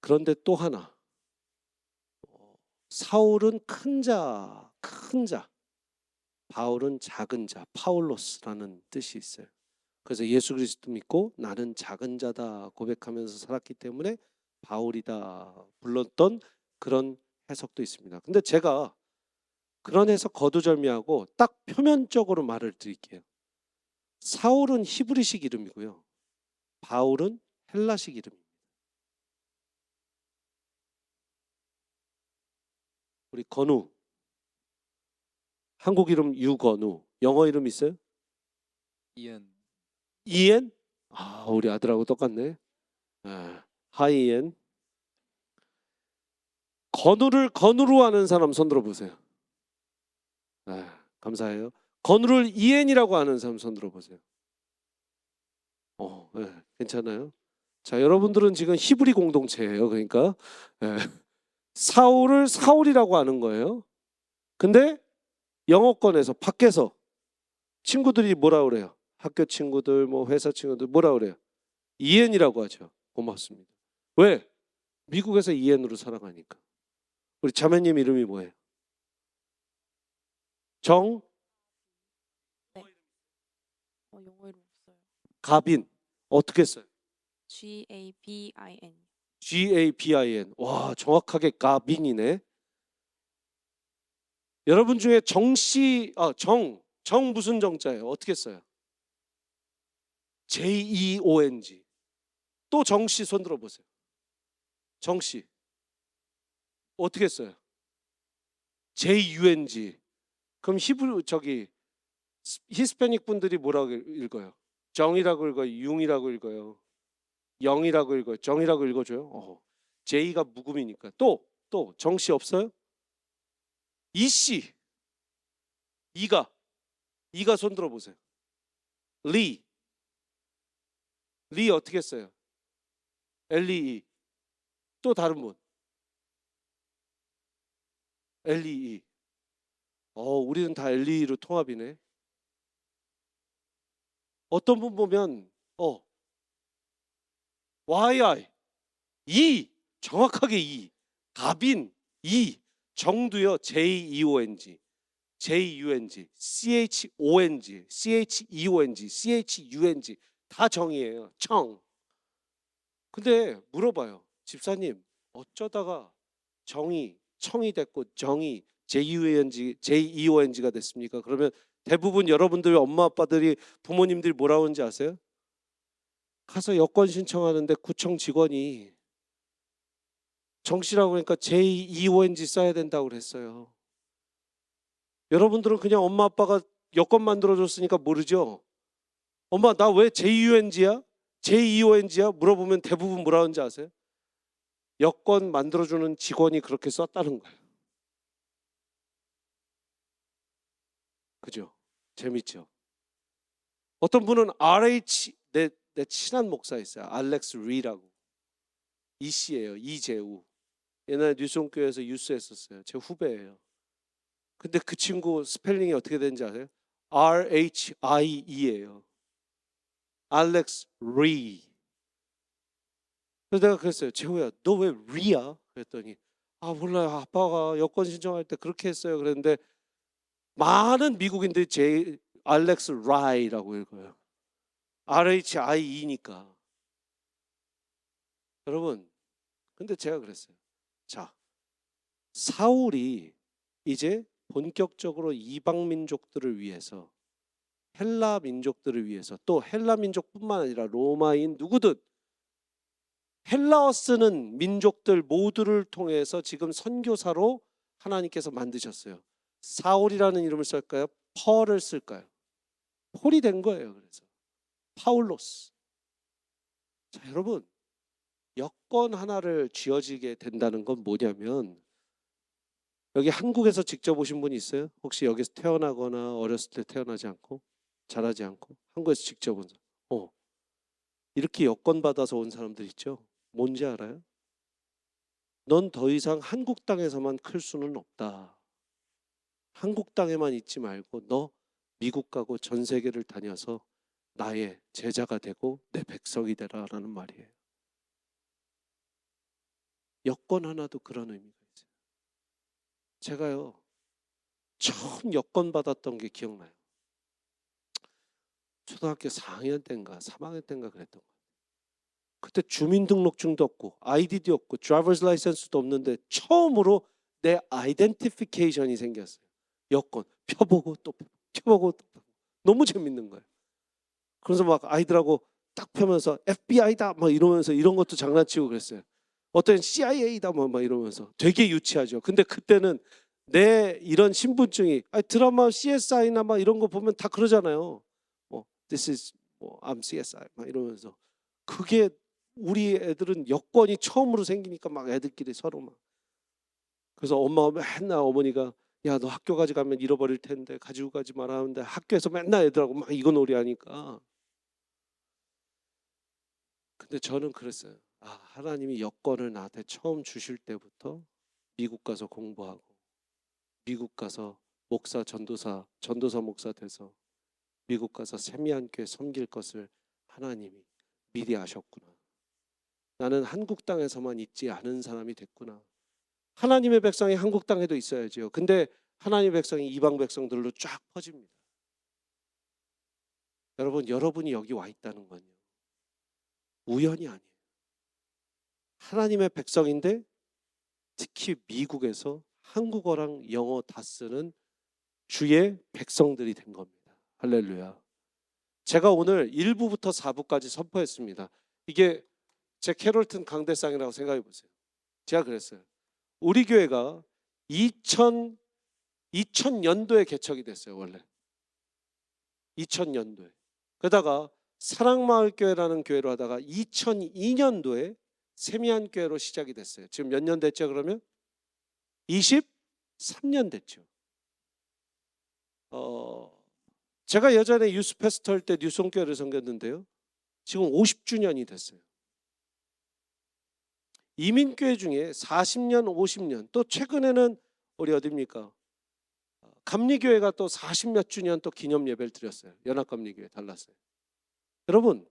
그런데 또 하나, 사울은 큰 자, 바울은 작은 자, 파울로스라는 뜻이 있어요. 그래서 예수 그리스도 믿고 나는 작은 자다 고백하면서 살았기 때문에 바울이다 불렀던 그런 해석도 있습니다. 근데 제가 그런 해석 거두절미하고 딱 표면적으로 말을 드릴게요. 사울은 히브리식 이름이고요. 바울은 헬라식 이름입니다. 우리 건우, 한국 이름 유건우, 영어 이름 있어요? 이엔? 아, 우리 아들하고 똑같네. 하이 이엔. 건우를 건우로 아는 사람 손 들어보세요. 감사해요. 건우를 이엔이라고 아는 사람 손 들어보세요. 괜찮아요. 자, 여러분들은 지금 히브리 공동체예요. 그러니까 사울을 사울이라고 아는 거예요. 근데 영어권에서 밖에서 친구들이 뭐라 그래요? 학교 친구들, 뭐 회사 친구들 뭐라 그래요? 이엔이라고 하죠. 고맙습니다. 왜? 미국에서 이엔으로 살아가니까. 우리 자매님 이름이 뭐예요? 정? 영어 이름 없어요. 가빈. 어떻게 써요? GABIN. GABIN. 와, 정확하게 가빈이네. 여러분 중에 정씨, 정 무슨 정자예요? 어떻게 써요? JEONG. 또 정씨 손 들어보세요. 정씨. 어떻게 써요? JUNG. 그럼 히스패닉 분들이 뭐라고 읽어요? 정이라고 읽어요? 융이라고 읽어요? 영이라고 읽어요? 정이라고 읽어줘요? J가 묵음이니까. 또 정씨 없어요? 이씨. 이가 손 들어보세요. 리 어떻게 써요? LEE. 또 다른 분. LEE. 우리는 다 LEE로 통합이네. 어떤 분 보면 YI 정확하게 가빈 정도요. JEONG JUNG CHONG CHEONG CHUNG 다 정이에요. 청. 근데 물어봐요. 집사님 어쩌다가 청이 됐고 정이 JEONG가 됐습니까? 그러면 대부분 여러분들 엄마 아빠들이 부모님들이 뭐라고 하는지 아세요? 가서 여권 신청하는데 구청 직원이 정씨라고 하니까 JEONG 써야 된다고 그랬어요. 여러분들은 그냥 엄마 아빠가 여권 만들어줬으니까 모르죠? 엄마 나 왜 JUNG야? JEONG야? 물어보면 대부분 뭐라 하는지 아세요? 여권 만들어주는 직원이 그렇게 썼다는 거예요. 그죠? 재밌죠? 어떤 분은 RH, 내 친한 목사 있어요. 알렉스 리라고. 이씨예요. 이재우. 옛날에 뉴스온교회에서 유스 했었어요. 제 후배예요. 근데 그 친구 스펠링이 어떻게 되는지 아세요? RHIE예요. 알렉스 리. 그래서 내가 그랬어요. 재호야, 너 왜 리야? 그랬더니 몰라요. 아빠가 여권 신청할 때 그렇게 했어요. 그랬는데 많은 미국인들이 알렉스 라이라고 읽어요. RHIE니까. 여러분, 근데 제가 그랬어요. 자, 사울이 이제 본격적으로 이방 민족들을 위해서, 헬라 민족들을 위해서, 또 헬라 민족뿐만 아니라 로마인 누구든 헬라어 쓰는 민족들 모두를 통해서 지금 선교사로 하나님께서 만드셨어요. 사울이라는 이름을 쓸까요? 펄을 쓸까요? 폴이 된 거예요. 그래서 파울로스. 자, 여러분, 여권 하나를 쥐어지게 된다는 건 뭐냐면, 여기 한국에서 직접 오신 분이 있어요? 혹시 여기서 태어나거나 어렸을 때 태어나지 않고 자라지 않고 한국에서 직접 온 사람? 이렇게 여권 받아서 온 사람들 있죠? 뭔지 알아요? 넌 더 이상 한국 땅에서만 클 수는 없다. 한국 땅에만 있지 말고 너 미국 가고 전 세계를 다녀서 나의 제자가 되고 내 백성이 되라라는 말이에요. 여권 하나도 그런 의미가 있어요. 제가요 처음 여권 받았던 게 기억나요. 초등학교 4학년 때인가 3학년 때인가 그랬던 거예요. 그때 주민등록증도 없고 아이디도 없고 드라이버스 라이센스도 없는데 처음으로 내 아이덴티피케이션이 생겼어요. 여권 펴보고 또 펴보고 또 펴보고. 너무 재밌는 거예요. 그래서 막 아이들하고 딱 펴면서 FBI다 막 이러면서 이런 것도 장난치고 그랬어요. 어떤 CIA다 막 이러면서 되게 유치하죠. 근데 그때는 내 이런 신분증이 드라마 CSI나 막 이런 거 보면 다 그러잖아요. This is I'm CSI 막 이러면서 그게 우리 애들은 여권이 처음으로 생기니까 막 애들끼리 서로 막 그래서 엄마가 맨날 어머니가 야 너 학교 가져가면 잃어버릴 텐데 가지고 가지 마라 하는데 학교에서 맨날 애들하고 막 이거 놀이 하니까 근데 저는 그랬어요. 하나님이 여권을 나한테 처음 주실 때부터 미국 가서 공부하고 미국 가서 목사 전도사 목사 돼서 미국 가서 세미한교회 섬길 것을 하나님이 미리 아셨구나. 나는 한국 땅에서만 있지 않은 사람이 됐구나. 하나님의 백성이 한국 땅에도 있어야죠. 근데 하나님의 백성이 이방 백성들로 쫙 퍼집니다. 여러분이 여기 와 있다는 건요. 우연이 아니에요. 하나님의 백성인데 특히 미국에서 한국어랑 영어 다 쓰는 주의 백성들이 된 겁니다. 할렐루야. 제가 오늘 1부부터 4부까지 선포했습니다. 이게 제 캐롤튼 강대상이라고 생각해 보세요. 제가 그랬어요. 우리 교회가 2000년도에 개척이 됐어요. 원래 2000년도에. 그러다가 사랑마을교회라는 교회로 하다가 2002년도에 세미한교회로 시작이 됐어요. 지금 몇 년 됐죠? 그러면 23년 됐죠. 제가 예전에 유스 패스터 할 때 뉴송교회를 섬겼는데요. 지금 50주년이 됐어요. 이민교회 중에 40년, 50년 또 최근에는 우리 어디입니까? 감리교회가 또 40몇 주년 또 기념 예배를 드렸어요. 연합감리교회 달랐어요. 여러분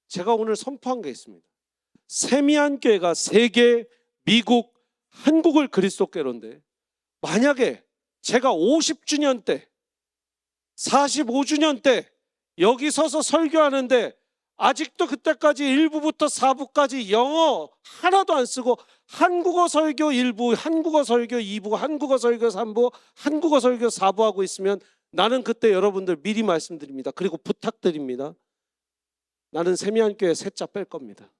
제가 오늘 선포한 게 있습니다. 세미한교회가 세계, 미국, 한국을 그리스도교회인데 만약에 제가 50주년 때 45주년 때 여기 서서 설교하는데 아직도 그때까지 1부부터 4부까지 영어 하나도 안 쓰고 한국어 설교 1부, 한국어 설교 2부, 한국어 설교 3부, 한국어 설교 4부 하고 있으면 나는 그때 여러분들 미리 말씀드립니다. 그리고 부탁드립니다. 나는 세미한교회 셋자 뺄 겁니다.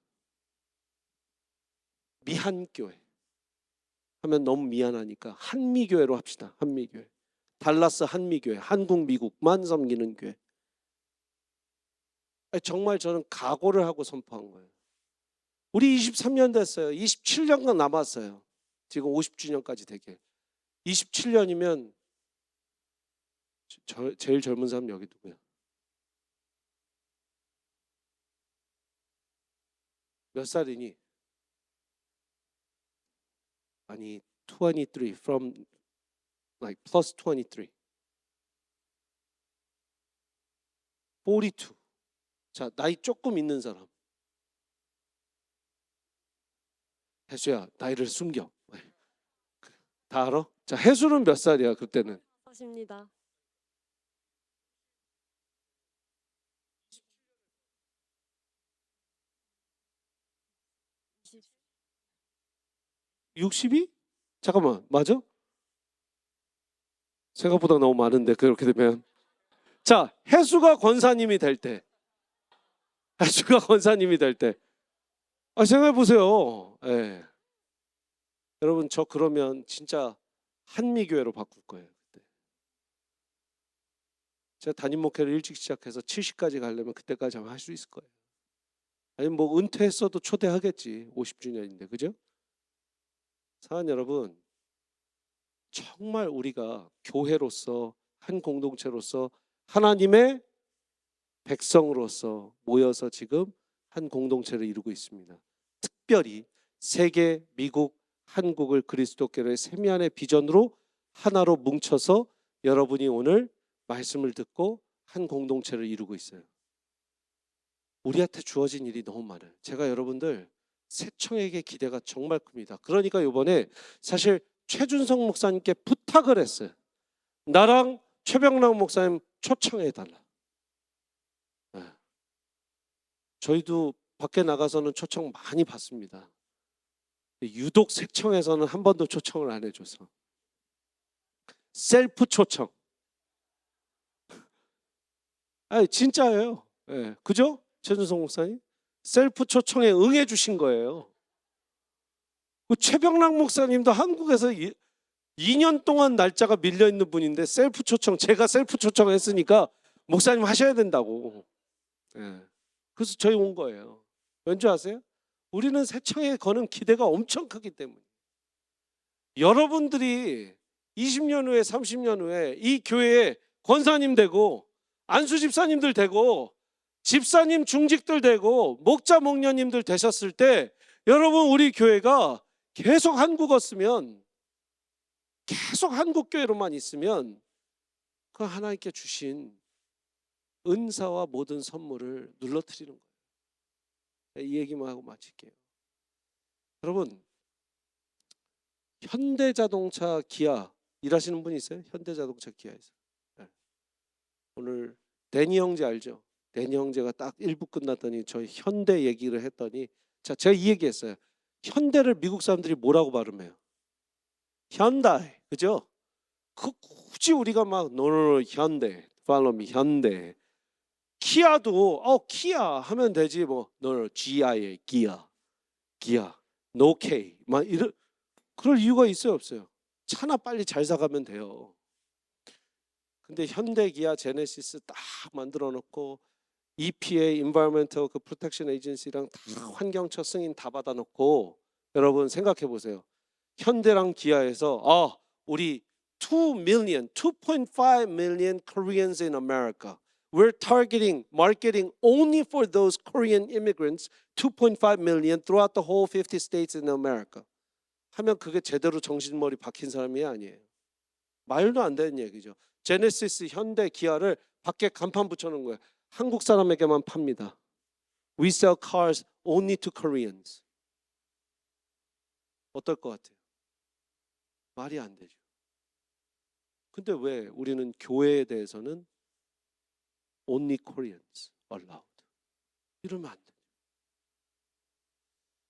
미한교회 하면 너무 미안하니까 한미교회로 합시다. 한미교회. 달라스 한미교회, 한국 미국만 섬기는 교회. 정말 저는 각오를 하고 선포한 거예요. 우리 23년 됐어요. 27년간 남았어요. 지금 50주년까지 되게. 27년이면 제일 젊은 사람 여기 누구야? 몇 살이니? 아니 23 from like plus 23. 42. 자, 나이 조금 있는 사람. 혜수야, 나이를 숨겨. 다 알아? 자, 혜수는 몇 살이야 그때는? 하십니다. 62? 잠깐만, 맞아? 생각보다 너무 많은데 그렇게 되면 자, 혜수가 권사님이 될 때, 혜수가 권사님이 될 때, 생각해 보세요. 예. 여러분 저 그러면 진짜 한미교회로 바꿀 거예요. 그때. 제가 담임 목회를 일찍 시작해서 70까지 가려면 그때까지 할 수 있을 거예요. 아니면 뭐 은퇴했어도 초대하겠지. 50주년인데, 그죠? 사랑하는 여러분, 정말 우리가 교회로서 한 공동체로서 하나님의 백성으로서 모여서 지금 한 공동체를 이루고 있습니다. 특별히 세계, 미국, 한국을 그리스도교회의 세미한의 비전으로 하나로 뭉쳐서 여러분이 오늘 말씀을 듣고 한 공동체를 이루고 있어요. 우리한테 주어진 일이 너무 많아요. 제가 여러분들 새청에게 기대가 정말 큽니다. 그러니까 이번에 사실 최준성 목사님께 부탁을 했어요. 나랑 최병락 목사님 초청해달라. 저희도 밖에 나가서는 초청 많이 받습니다. 유독 새청에서는 한 번도 초청을 안 해줘서 셀프 초청. 아니 진짜예요. 예, 그죠? 최준성 목사님 셀프 초청에 응해 주신 거예요. 그 최병락 목사님도 한국에서 2년 동안 날짜가 밀려 있는 분인데 셀프 초청, 제가 셀프 초청했으니까 목사님 하셔야 된다고. 예. 그래서 저희 온 거예요. 왠지 아세요? 우리는 새청에 거는 기대가 엄청 크기 때문에. 여러분들이 20년 후에 30년 후에 이 교회에 권사님 되고 안수 집사님들 되고 집사님 중직들 되고 목자 목녀님들 되셨을 때 여러분 우리 교회가 계속 한국어 쓰면 계속 한국 교회로만 있으면 그 하나님께 주신 은사와 모든 선물을 눌러뜨리는 거예요. 이 얘기만 하고 마칠게요. 여러분 현대자동차 기아 일하시는 분 있어요? 현대자동차 기아에서. 네. 오늘 데니 형제 알죠? 데니 형제가 딱 1부 끝났더니 저희 현대 얘기를 했더니 자 제가 이 얘기했어요. 현대를 미국 사람들이 뭐라고 발음해요? 현다이, 그죠? 굳이 우리가 막 노노노 현대, follow me 현대. 키아도 키아 하면 되지 뭐 노노 GIA 기아, no K 막 이런 그럴 이유가 있어요 없어요? 차나 빨리 잘 사가면 돼요. 근데 현대 기아 제네시스 딱 만들어 놓고 EPA Environmental 그 Protection Agency랑 다 환경처 승인 다 받아 놓고 여러분 생각해 보세요. 현대랑 기아에서 우리 2.5 million Koreans in America. We're targeting marketing only for those Korean immigrants, 2.5 million throughout the whole 50 states in America. 하면 그게 제대로 정신머리 박힌 사람이 아니에요. 말도 안 되는 얘기죠. 제네시스, 현대, 기아를 밖에 간판 붙여놓은 거예요. 한국 사람에게만 팝니다. We sell cars only to Koreans. 어떨 것 같아요? 말이 안 되죠. 근데 왜 우리는 교회에 대해서는 only Koreans allowed 이러면 안 돼요.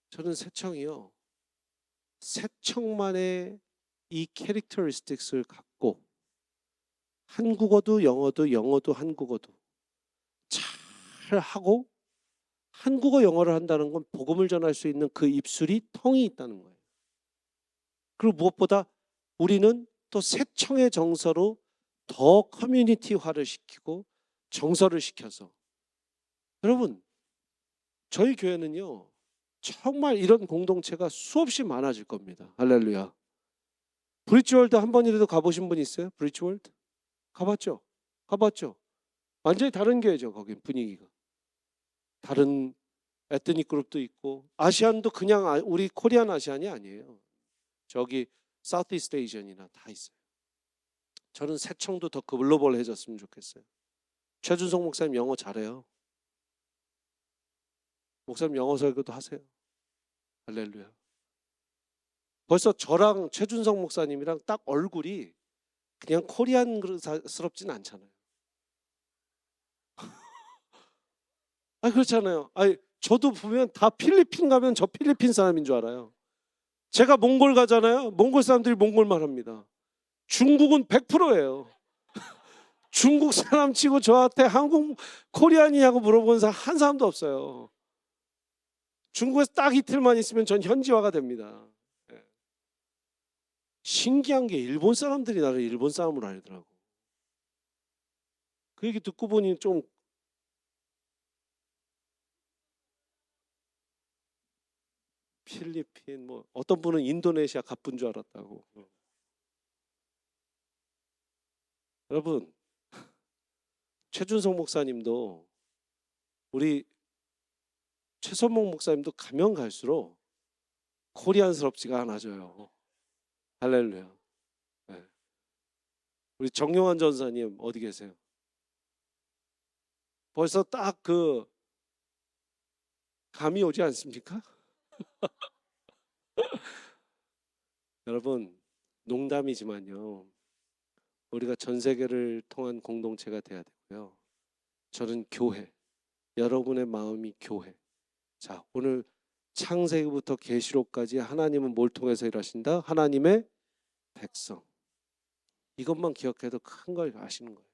저는 새청이요. 새청만의 이 캐릭터리스틱스를 갖고 한국어도 영어도 한국어도 잘 하고 한국어 영어를 한다는 건 복음을 전할 수 있는 그 입술이 통이 있다는 거예요. 그리고 무엇보다 우리는 또 새청의 정서로 더 커뮤니티화를 시키고 정서를 시켜서 여러분 저희 교회는요 정말 이런 공동체가 수없이 많아질 겁니다. 할렐루야. 브리지월드 한 번이라도 가보신 분 있어요? 브리지월드? 가봤죠? 가봤죠? 완전히 다른 교회죠. 거긴 분위기가. 다른 에트닉 그룹도 있고 아시안도 그냥 우리 코리안 아시안이 아니에요. 저기 사우스이스트 에이전이나 다 있어요. 저는 새청도 더 글로벌해졌으면 좋겠어요. 최준성 목사님 영어 잘해요. 목사님 영어 설교도 하세요. 할렐루야. 벌써 저랑 최준성 목사님이랑 딱 얼굴이 그냥 코리안스럽진 않잖아요. 그렇잖아요. 저도 보면 다 필리핀 가면 저 필리핀 사람인 줄 알아요. 제가 몽골 가잖아요. 몽골 사람들이 몽골말 합니다. 중국은 100%예요. 중국 사람 치고 저한테 한국 코리안이냐고 물어보는 사람 한 사람도 없어요. 중국에서 딱 이틀만 있으면 전 현지화가 됩니다. 신기한 게 일본 사람들이 나를 일본 사람으로 알더라고. 그 얘기 듣고 보니 좀 필리핀 뭐 어떤 분은 인도네시아 갑분 줄 알았다고. 여러분 최준성 목사님도 우리 최선목 목사님도 가면 갈수록 코리안스럽지가 않아져요. 할렐루야. 네. 우리 정용환 전사님 어디 계세요? 벌써 딱 그 감이 오지 않습니까? 여러분 농담이지만요. 우리가 전 세계를 통한 공동체가 돼야 되고요. 저는 교회, 여러분의 마음이 교회. 자, 오늘 창세기부터 계시록까지 하나님은 뭘 통해서 일하신다? 하나님의 백성. 이것만 기억해도 큰 걸 아시는 거예요.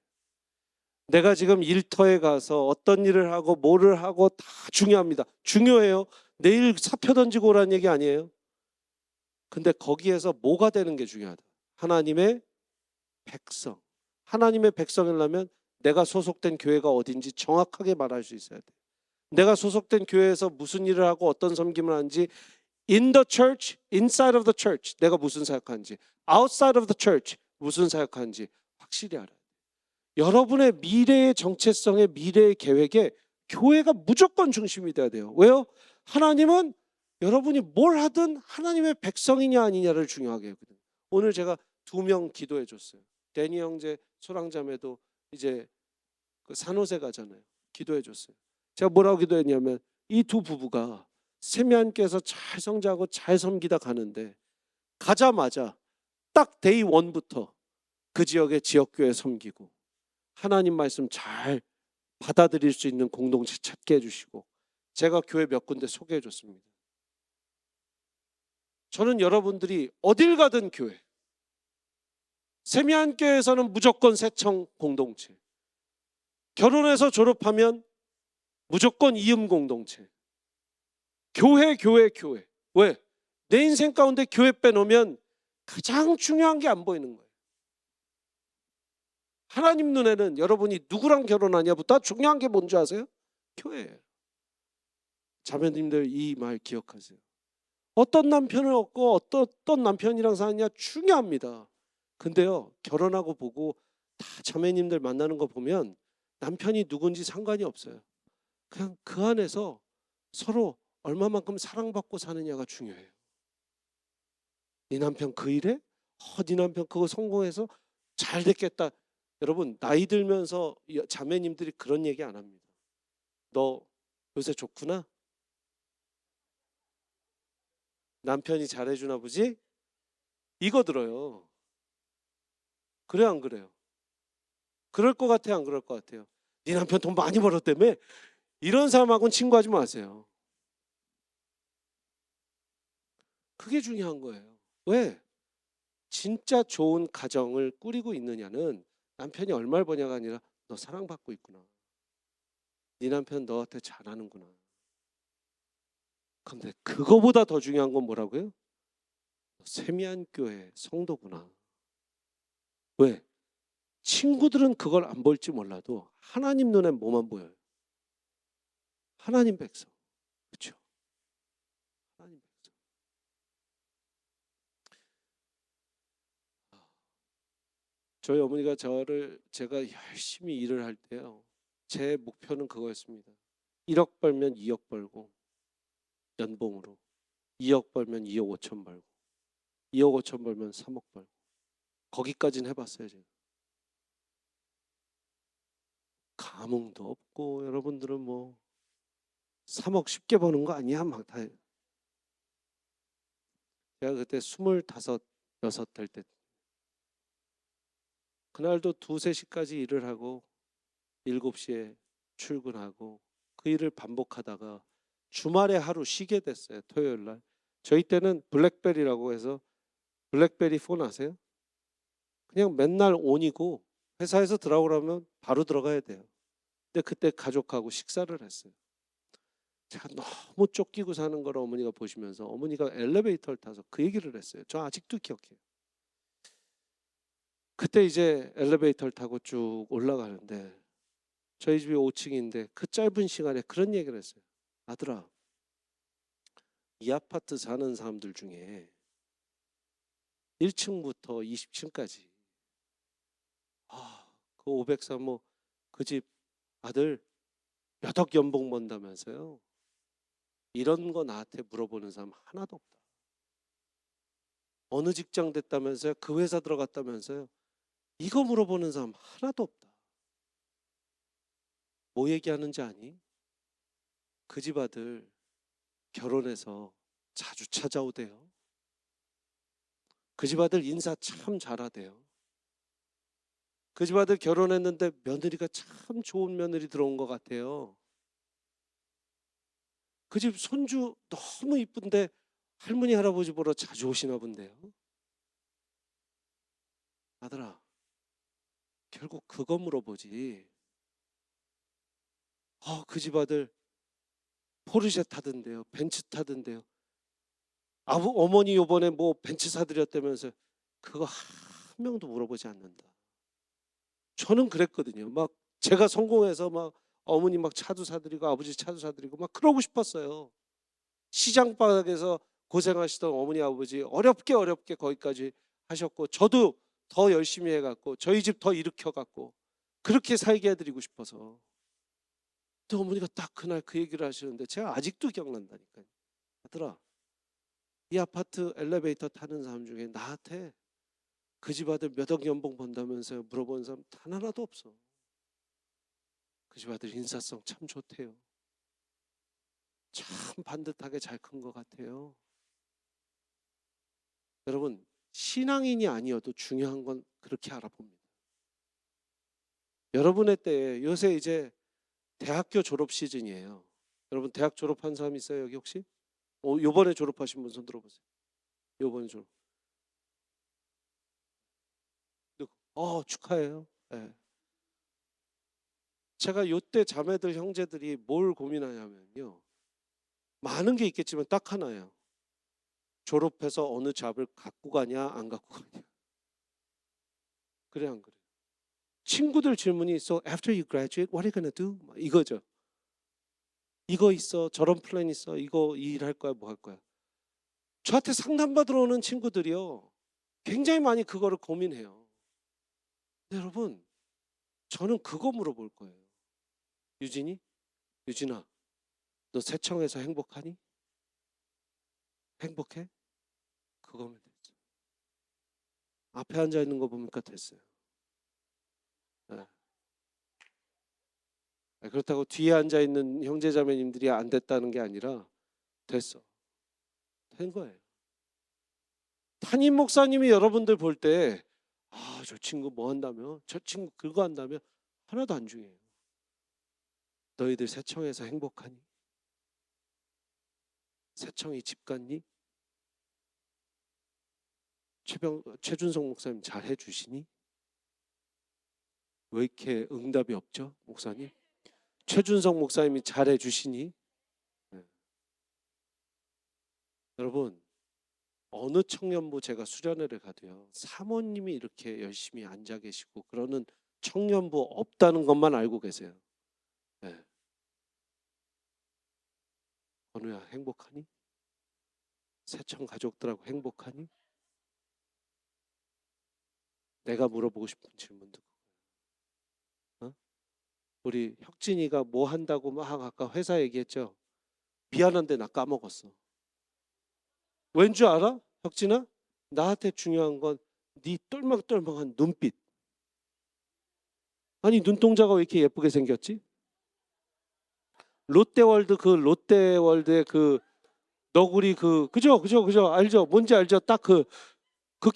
내가 지금 일터에 가서 어떤 일을 하고 뭐를 하고 다 중요합니다. 중요해요. 내일 사표 던지고 오라는 얘기 아니에요. 근데 거기에서 뭐가 되는 게 중요하다. 하나님의 백성. 하나님의 백성이라면 내가 소속된 교회가 어딘지 정확하게 말할 수 있어야 돼. 내가 소속된 교회에서 무슨 일을 하고 어떤 섬김을 하는지 in the church, inside of the church 내가 무슨 사역하는지 outside of the church 무슨 사역하는지 확실히 알아야 돼. 여러분의 미래의 정체성의 미래의 계획에 교회가 무조건 중심이 돼야 돼요. 왜요? 하나님은 여러분이 뭘 하든 하나님의 백성이냐 아니냐를 중요하게 하거든요. 오늘 제가 2명 기도해 줬어요. 데니 형제, 소랑자매도 이제 그 산호세 가잖아요. 기도해 줬어요. 제가 뭐라고 기도했냐면 이 두 부부가 세미안께서 잘 성장하고 잘 섬기다 가는데 가자마자 딱 데이 1부터 그 지역의 지역교회 섬기고 하나님 말씀 잘 받아들일 수 있는 공동체 찾게 해주시고 제가 교회 몇 군데 소개해 줬습니다. 저는 여러분들이 어딜 가든 교회, 세미안교회에서는 무조건 새청 공동체, 결혼해서 졸업하면 무조건 이음 공동체, 교회. 왜? 내 인생 가운데 교회 빼놓으면 가장 중요한 게 안 보이는 거예요. 하나님 눈에는 여러분이 누구랑 결혼하냐보다 중요한 게 뭔지 아세요? 교회예요. 자매님들 이 말 기억하세요. 어떤 남편을 얻고 어떤 남편이랑 사느냐 중요합니다. 근데요, 결혼하고 보고 다 자매님들 만나는 거 보면 남편이 누군지 상관이 없어요. 그냥 그 안에서 서로 얼마만큼 사랑받고 사느냐가 중요해요. 네 남편 그 일해? 네 남편 그거 성공해서 잘 됐겠다. 여러분 나이 들면서 자매님들이 그런 얘기 안 합니다. 너 요새 좋구나? 남편이 잘해주나 보지? 이거 들어요. 그래요 안 그래요? 그럴 것 같아요 안 그럴 것 같아요? 네 남편 돈 많이 벌었다며? 이런 사람하고는 친구하지 마세요. 그게 중요한 거예요. 왜? 진짜 좋은 가정을 꾸리고 있느냐는 남편이 얼마를 버냐가 아니라 너 사랑받고 있구나. 네 남편 너한테 잘하는구나. 근데 그거보다 더 중요한 건 뭐라고요? 세미안교회 성도구나. 왜? 친구들은 그걸 안 볼지 몰라도 하나님 눈엔 뭐만 보여요? 하나님 백성. 그렇죠? 하나님 백성. 저희 어머니가 제가 열심히 일을 할 때요. 제 목표는 그거였습니다. 1억 벌면 2억 벌고 연봉으로 2억 벌면 2억 5천 벌고 2억 5천 벌면 3억 벌고 거기까지는 해봤어요. 제가. 감흥도 없고 여러분들은 뭐 3억 쉽게 버는 거 아니야? 막 다. 제가 그때 25, 6 될 때 그날도 2, 3시까지 일을 하고 7시에 출근하고 그 일을 반복하다가 주말에 하루 쉬게 됐어요. 토요일 날. 저희 때는 블랙베리라고 해서 블랙베리 폰 아세요? 그냥 맨날 온이고 회사에서 들어오라면 바로 들어가야 돼요. 근데 그때 가족하고 식사를 했어요. 제가 너무 쫓기고 사는 걸 어머니가 보시면서 어머니가 엘리베이터를 타서 그 얘기를 했어요. 저 아직도 기억해요. 그때 이제 엘리베이터를 타고 쭉 올라가는데 저희 집이 5층인데 그 짧은 시간에 그런 얘기를 했어요. 아들아, 이 아파트 사는 사람들 중에 1층부터 20층까지 그 503호 그 집 아들 몇 억 연봉 번다면서요. 이런 거 나한테 물어보는 사람 하나도 없다. 어느 직장 됐다면서요? 그 회사 들어갔다면서요? 이거 물어보는 사람 하나도 없다. 뭐 얘기하는지 아니? 그 집 아들 결혼해서 자주 찾아오대요. 그 집 아들 인사 참 잘하대요. 그 집 아들 결혼했는데 며느리가 참 좋은 며느리 들어온 것 같아요. 그 집 손주 너무 이쁜데 할머니 할아버지 보러 자주 오시나 본데요. 아들아, 결국 그거 물어보지. 그 집 아들 포르쉐 타던데요, 벤츠 타던데요. 어머니 요번에 뭐 벤츠 사드렸다면서 그거 한 명도 물어보지 않는다. 저는 그랬거든요. 막 제가 성공해서 막 어머니 막 차도 사드리고 아버지 차도 사드리고 막 그러고 싶었어요. 시장 바닥에서 고생하시던 어머니 아버지 어렵게 거기까지 하셨고 저도 더 열심히 해갖고 저희 집 더 일으켜갖고 그렇게 살게 해드리고 싶어서. 또 어머니가 딱 그날 그 얘기를 하시는데 제가 아직도 기억난다니까요. 아들아, 이 아파트 엘리베이터 타는 사람 중에 나한테 그 집 아들 몇 억 연봉 번다면서 물어본 사람 단 하나도 없어. 그 집 아들 인사성 참 좋대요. 참 반듯하게 잘 큰 것 같아요. 여러분, 신앙인이 아니어도 중요한 건 그렇게 알아봅니다. 여러분의 때에 요새 이제 대학교 졸업 시즌이에요. 여러분 대학 졸업한 사람 있어요 여기 혹시? 요번에 졸업하신 분 손 들어보세요. 요번에 졸업. 축하해요. 네. 제가 요때 자매들 형제들이 뭘 고민하냐면요. 많은 게 있겠지만 딱 하나예요. 졸업해서 어느 잡을 갖고 가냐 안 갖고 가냐. 그래 안 그래? 친구들 질문이 있어. After you graduate, what are you gonna do? 이거죠. 이거 있어. 저런 플랜 있어. 이거 이 일 할 거야. 뭐 할 거야. 저한테 상담받으러 오는 친구들이요. 굉장히 많이 그거를 고민해요. 근데 여러분, 저는 그거 물어볼 거예요. 유진아, 너 새청에서 행복하니? 행복해? 그거면 됐어. 앞에 앉아 있는 거 보니까 됐어요. 네. 그렇다고 뒤에 앉아 있는 형제자매님들이 안 됐다는 게 아니라 됐어. 된 거예요. 담임 목사님이 여러분들 볼 때 저 친구 뭐 한다며? 저 친구 그거 한다며? 하나도 안 중요해요. 너희들 새청에서 행복하니? 새청이 집 갔니? 최준성 목사님 잘 해주시니? 왜 이렇게 응답이 없죠, 목사님? 최준성 목사님이 잘 해주시니? 네. 여러분, 어느 청년부 제가 수련회를 가도요, 사모님이 이렇게 열심히 앉아 계시고 그러는 청년부 없다는 것만 알고 계세요. 네. 건우야 행복하니? 새청 가족들하고 행복하니? 내가 물어보고 싶은 질문도 그거예요. 우리 혁진이가 뭐 한다고 막 아까 회사 얘기했죠. 미안한데 나 까먹었어. 왠 줄 알아? 혁진아? 나한테 중요한 건 네 똘망똘망한 눈빛. 아니 눈동자가 왜 이렇게 예쁘게 생겼지? 롯데월드의 그 너구리 그죠 알죠? 뭔지 알죠? 딱 그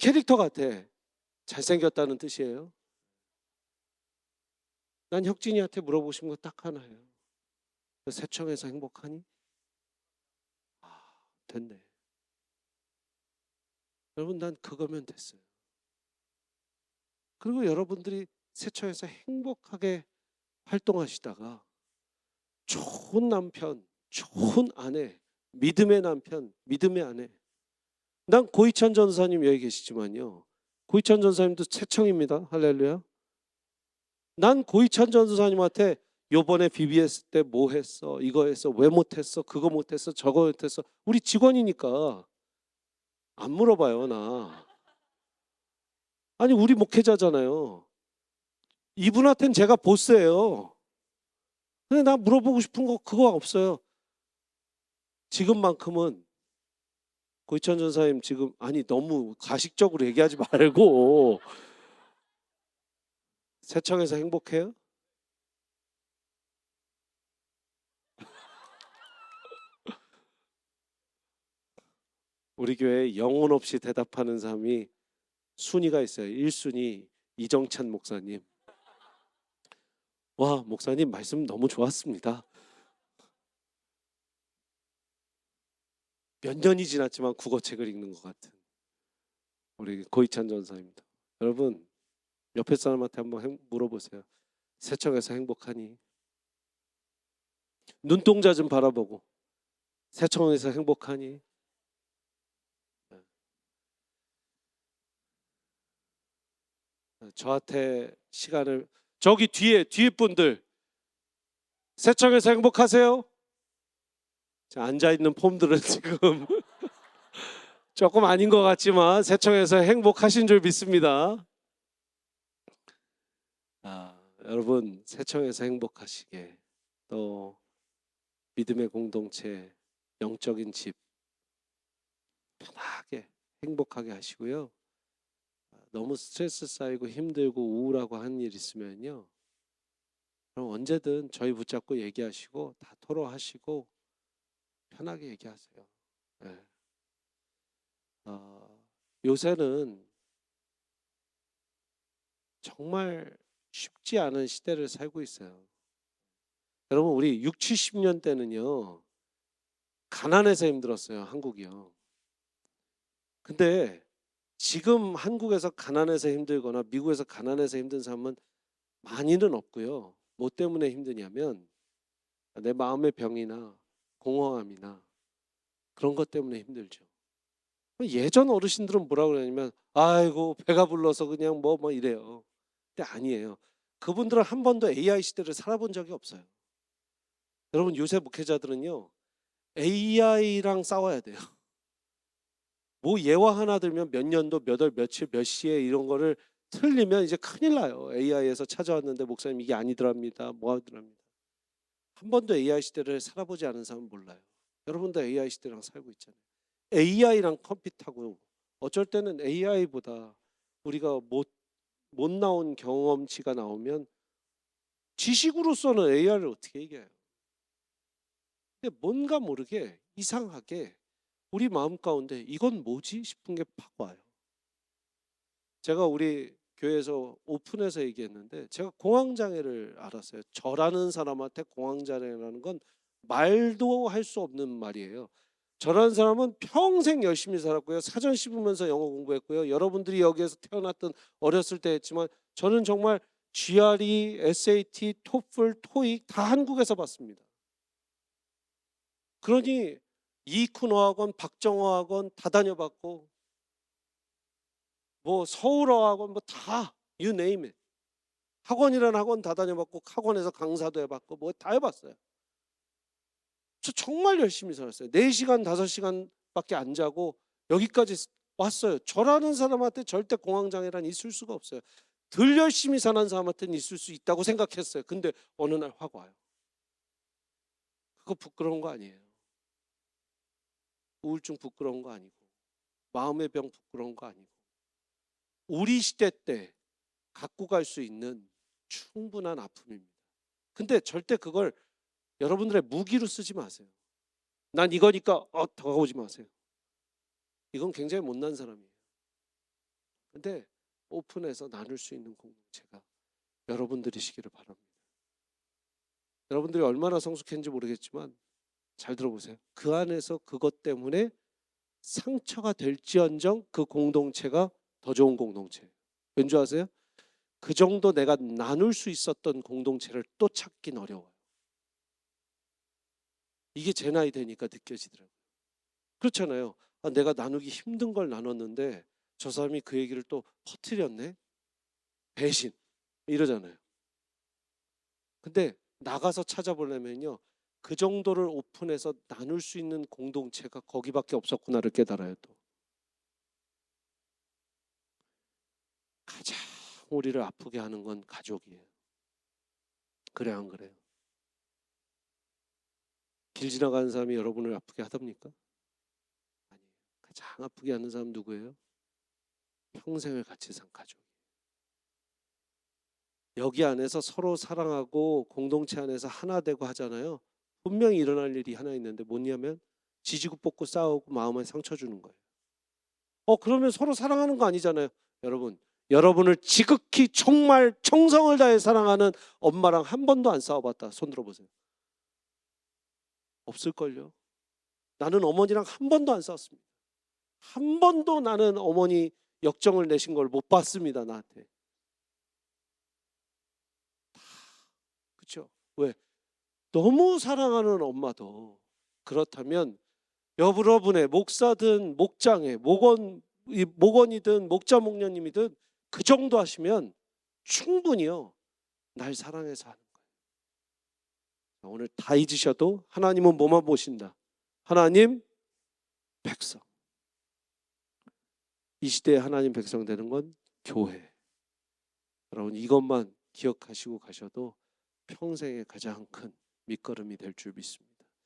캐릭터 같아. 잘생겼다는 뜻이에요. 난 혁진이한테 물어보고 싶은 거 딱 하나예요. 새청에서 행복하니? 됐네. 여러분 난 그거면 됐어요. 그리고 여러분들이 새청에서 행복하게 활동하시다가 좋은 남편, 좋은 아내, 믿음의 남편, 믿음의 아내. 난 고희찬 전사님 여기 계시지만요. 고희찬 전사님도 새청입니다. 할렐루야. 난 고희찬 전사님한테 요번에 BBS 때 뭐 했어? 이거 했어? 왜 못했어? 그거 못했어? 저거 못했어? 우리 직원이니까 안 물어봐요 나. 아니 우리 목회자잖아요. 이분한테는 제가 보스예요. 근데 나 물어보고 싶은 거 그거 없어요. 지금만큼은 고희찬 전사님 지금 아니 너무 가식적으로 얘기하지 말고 세청에서 행복해요? 우리 교회에 영혼 없이 대답하는 사람이 순위가 있어요. 1순위 이정찬 목사님. 와, 목사님 말씀 너무 좋았습니다. 몇 년이 지났지만 국어책을 읽는 것 같은 우리 고이찬 전사입니다. 여러분 옆에 사람한테 한번 물어보세요. 세청에서 행복하니? 눈동자 좀 바라보고 세청에서 행복하니? 저한테 시간을 저기 뒤에 분들 세청에서 행복하세요? 앉아 있는 폼들은 지금 조금 아닌 것 같지만 세청에서 행복하신 줄 믿습니다. 여러분 세청에서 행복하시게 또 믿음의 공동체, 영적인 집 편하게 행복하게 하시고요. 너무 스트레스 쌓이고 힘들고 우울하고 하는 일 있으면요. 그럼 언제든 저희 붙잡고 얘기하시고 다 토로하시고 편하게 얘기하세요. 네. 요새는 정말 쉽지 않은 시대를 살고 있어요. 여러분 우리 6, 70년 대는요. 가난해서 힘들었어요. 한국이요. 근데 지금 한국에서 가난해서 힘들거나 미국에서 가난해서 힘든 사람은 많이는 없고요. 뭐 때문에 힘드냐면 내 마음의 병이나 공허함이나 그런 것 때문에 힘들죠. 예전 어르신들은 뭐라고 그러냐면 아이고 배가 불러서 그냥 뭐 이래요. 근데 아니에요. 그분들은 한 번도 AI 시대를 살아본 적이 없어요. 여러분 요새 목회자들은요. AI랑 싸워야 돼요. 뭐 예화 하나 들면 몇 년도 몇 월 며칠 몇 시에 이런 거를 틀리면 이제 큰일 나요. AI에서 찾아왔는데 목사님 이게 아니더랍니다. 뭐 하더랍니다. 한 번도 AI 시대를 살아보지 않은 사람은 몰라요. 여러분도 AI 시대랑 살고 있잖아요. AI랑 컴퓨터하고 어쩔 때는 AI보다 우리가 못 나온 경험치가 나오면 지식으로서는 AI를 어떻게 이겨요? 근데 뭔가 모르게 이상하게 우리 마음 가운데 이건 뭐지 싶은 게 팍 와요. 제가 우리 교회에서 오픈해서 얘기했는데 제가 공황장애를 알았어요. 저라는 사람한테 공황장애라는 건 말도 할 수 없는 말이에요. 저라는 사람은 평생 열심히 살았고요. 사전 씹으면서 영어 공부했고요. 여러분들이 여기에서 태어났던 어렸을 때 했지만 저는 정말 GRE, SAT, 토플, 토익 다 한국에서 봤습니다. 그러니 이쿤어학원, 박정어학원 다 다녀봤고 뭐 서울어학원 뭐 다 you name it. 학원이라는 학원 다 다녀봤고 학원에서 강사도 해봤고 뭐 다 해봤어요. 저 정말 열심히 살았어요. 4시간, 5시간밖에 안 자고 여기까지 왔어요. 저라는 사람한테 절대 공황장애란 있을 수가 없어요. 덜 열심히 사는 사람한테는 있을 수 있다고 생각했어요. 근데 어느 날 확 와요. 그거 부끄러운 거 아니에요. 우울증 부끄러운 거 아니고 마음의 병 부끄러운 거 아니고 우리 시대 때 갖고 갈 수 있는 충분한 아픔입니다. 근데 절대 그걸 여러분들의 무기로 쓰지 마세요. 난 이거니까 다가오지 마세요. 이건 굉장히 못난 사람이에요. 근데 오픈해서 나눌 수 있는 공동체가 여러분들이시기를 바랍니다. 여러분들이 얼마나 성숙했는지 모르겠지만 잘 들어보세요. 그 안에서 그것 때문에 상처가 될지언정 그 공동체가 더 좋은 공동체예요. 왠지 아세요? 그 정도 내가 나눌 수 있었던 공동체를 또 찾긴 어려워요. 이게 제 나이 되니까 느껴지더라고요. 그렇잖아요. 내가 나누기 힘든 걸 나눴는데 저 사람이 그 얘기를 또 퍼뜨렸네? 배신 이러잖아요. 근데 나가서 찾아보려면요. 그 정도를 오픈해서 나눌 수 있는 공동체가 거기밖에 없었구나를 깨달아요. 또 가장 우리를 아프게 하는 건 가족이에요. 그래 안 그래요? 길 지나가는 사람이 여러분을 아프게 하답니까? 아니에요. 가장 아프게 하는 사람 누구예요? 평생을 같이 산 가족. 여기 안에서 서로 사랑하고 공동체 안에서 하나 되고 하잖아요. 분명히 일어날 일이 하나 있는데 뭐냐면 지지고 볶고 싸우고 마음에 상처 주는 거예요. 그러면 서로 사랑하는 거 아니잖아요. 여러분, 여러분을 지극히 정말 정성을 다해 사랑하는 엄마랑 한 번도 안 싸워봤다. 손 들어보세요. 없을걸요. 나는 어머니랑 한 번도 안 싸웠습니다. 한 번도 나는 어머니 역정을 내신 걸 못 봤습니다. 나한테. 그렇죠? 왜? 너무 사랑하는 엄마도 그렇다면 여러분의 목사든 목장에 목원이든 목자 목녀님이든 그 정도 하시면 충분히요 날 사랑해서 하는 거예요. 오늘 다 잊으셔도 하나님은 뭐만 보신다? 하나님 백성. 이 시대에 하나님 백성 되는 건 교회. 여러분 이것만 기억하시고 가셔도 평생의 가장 큰 밑거름이 될 줄 믿습니다.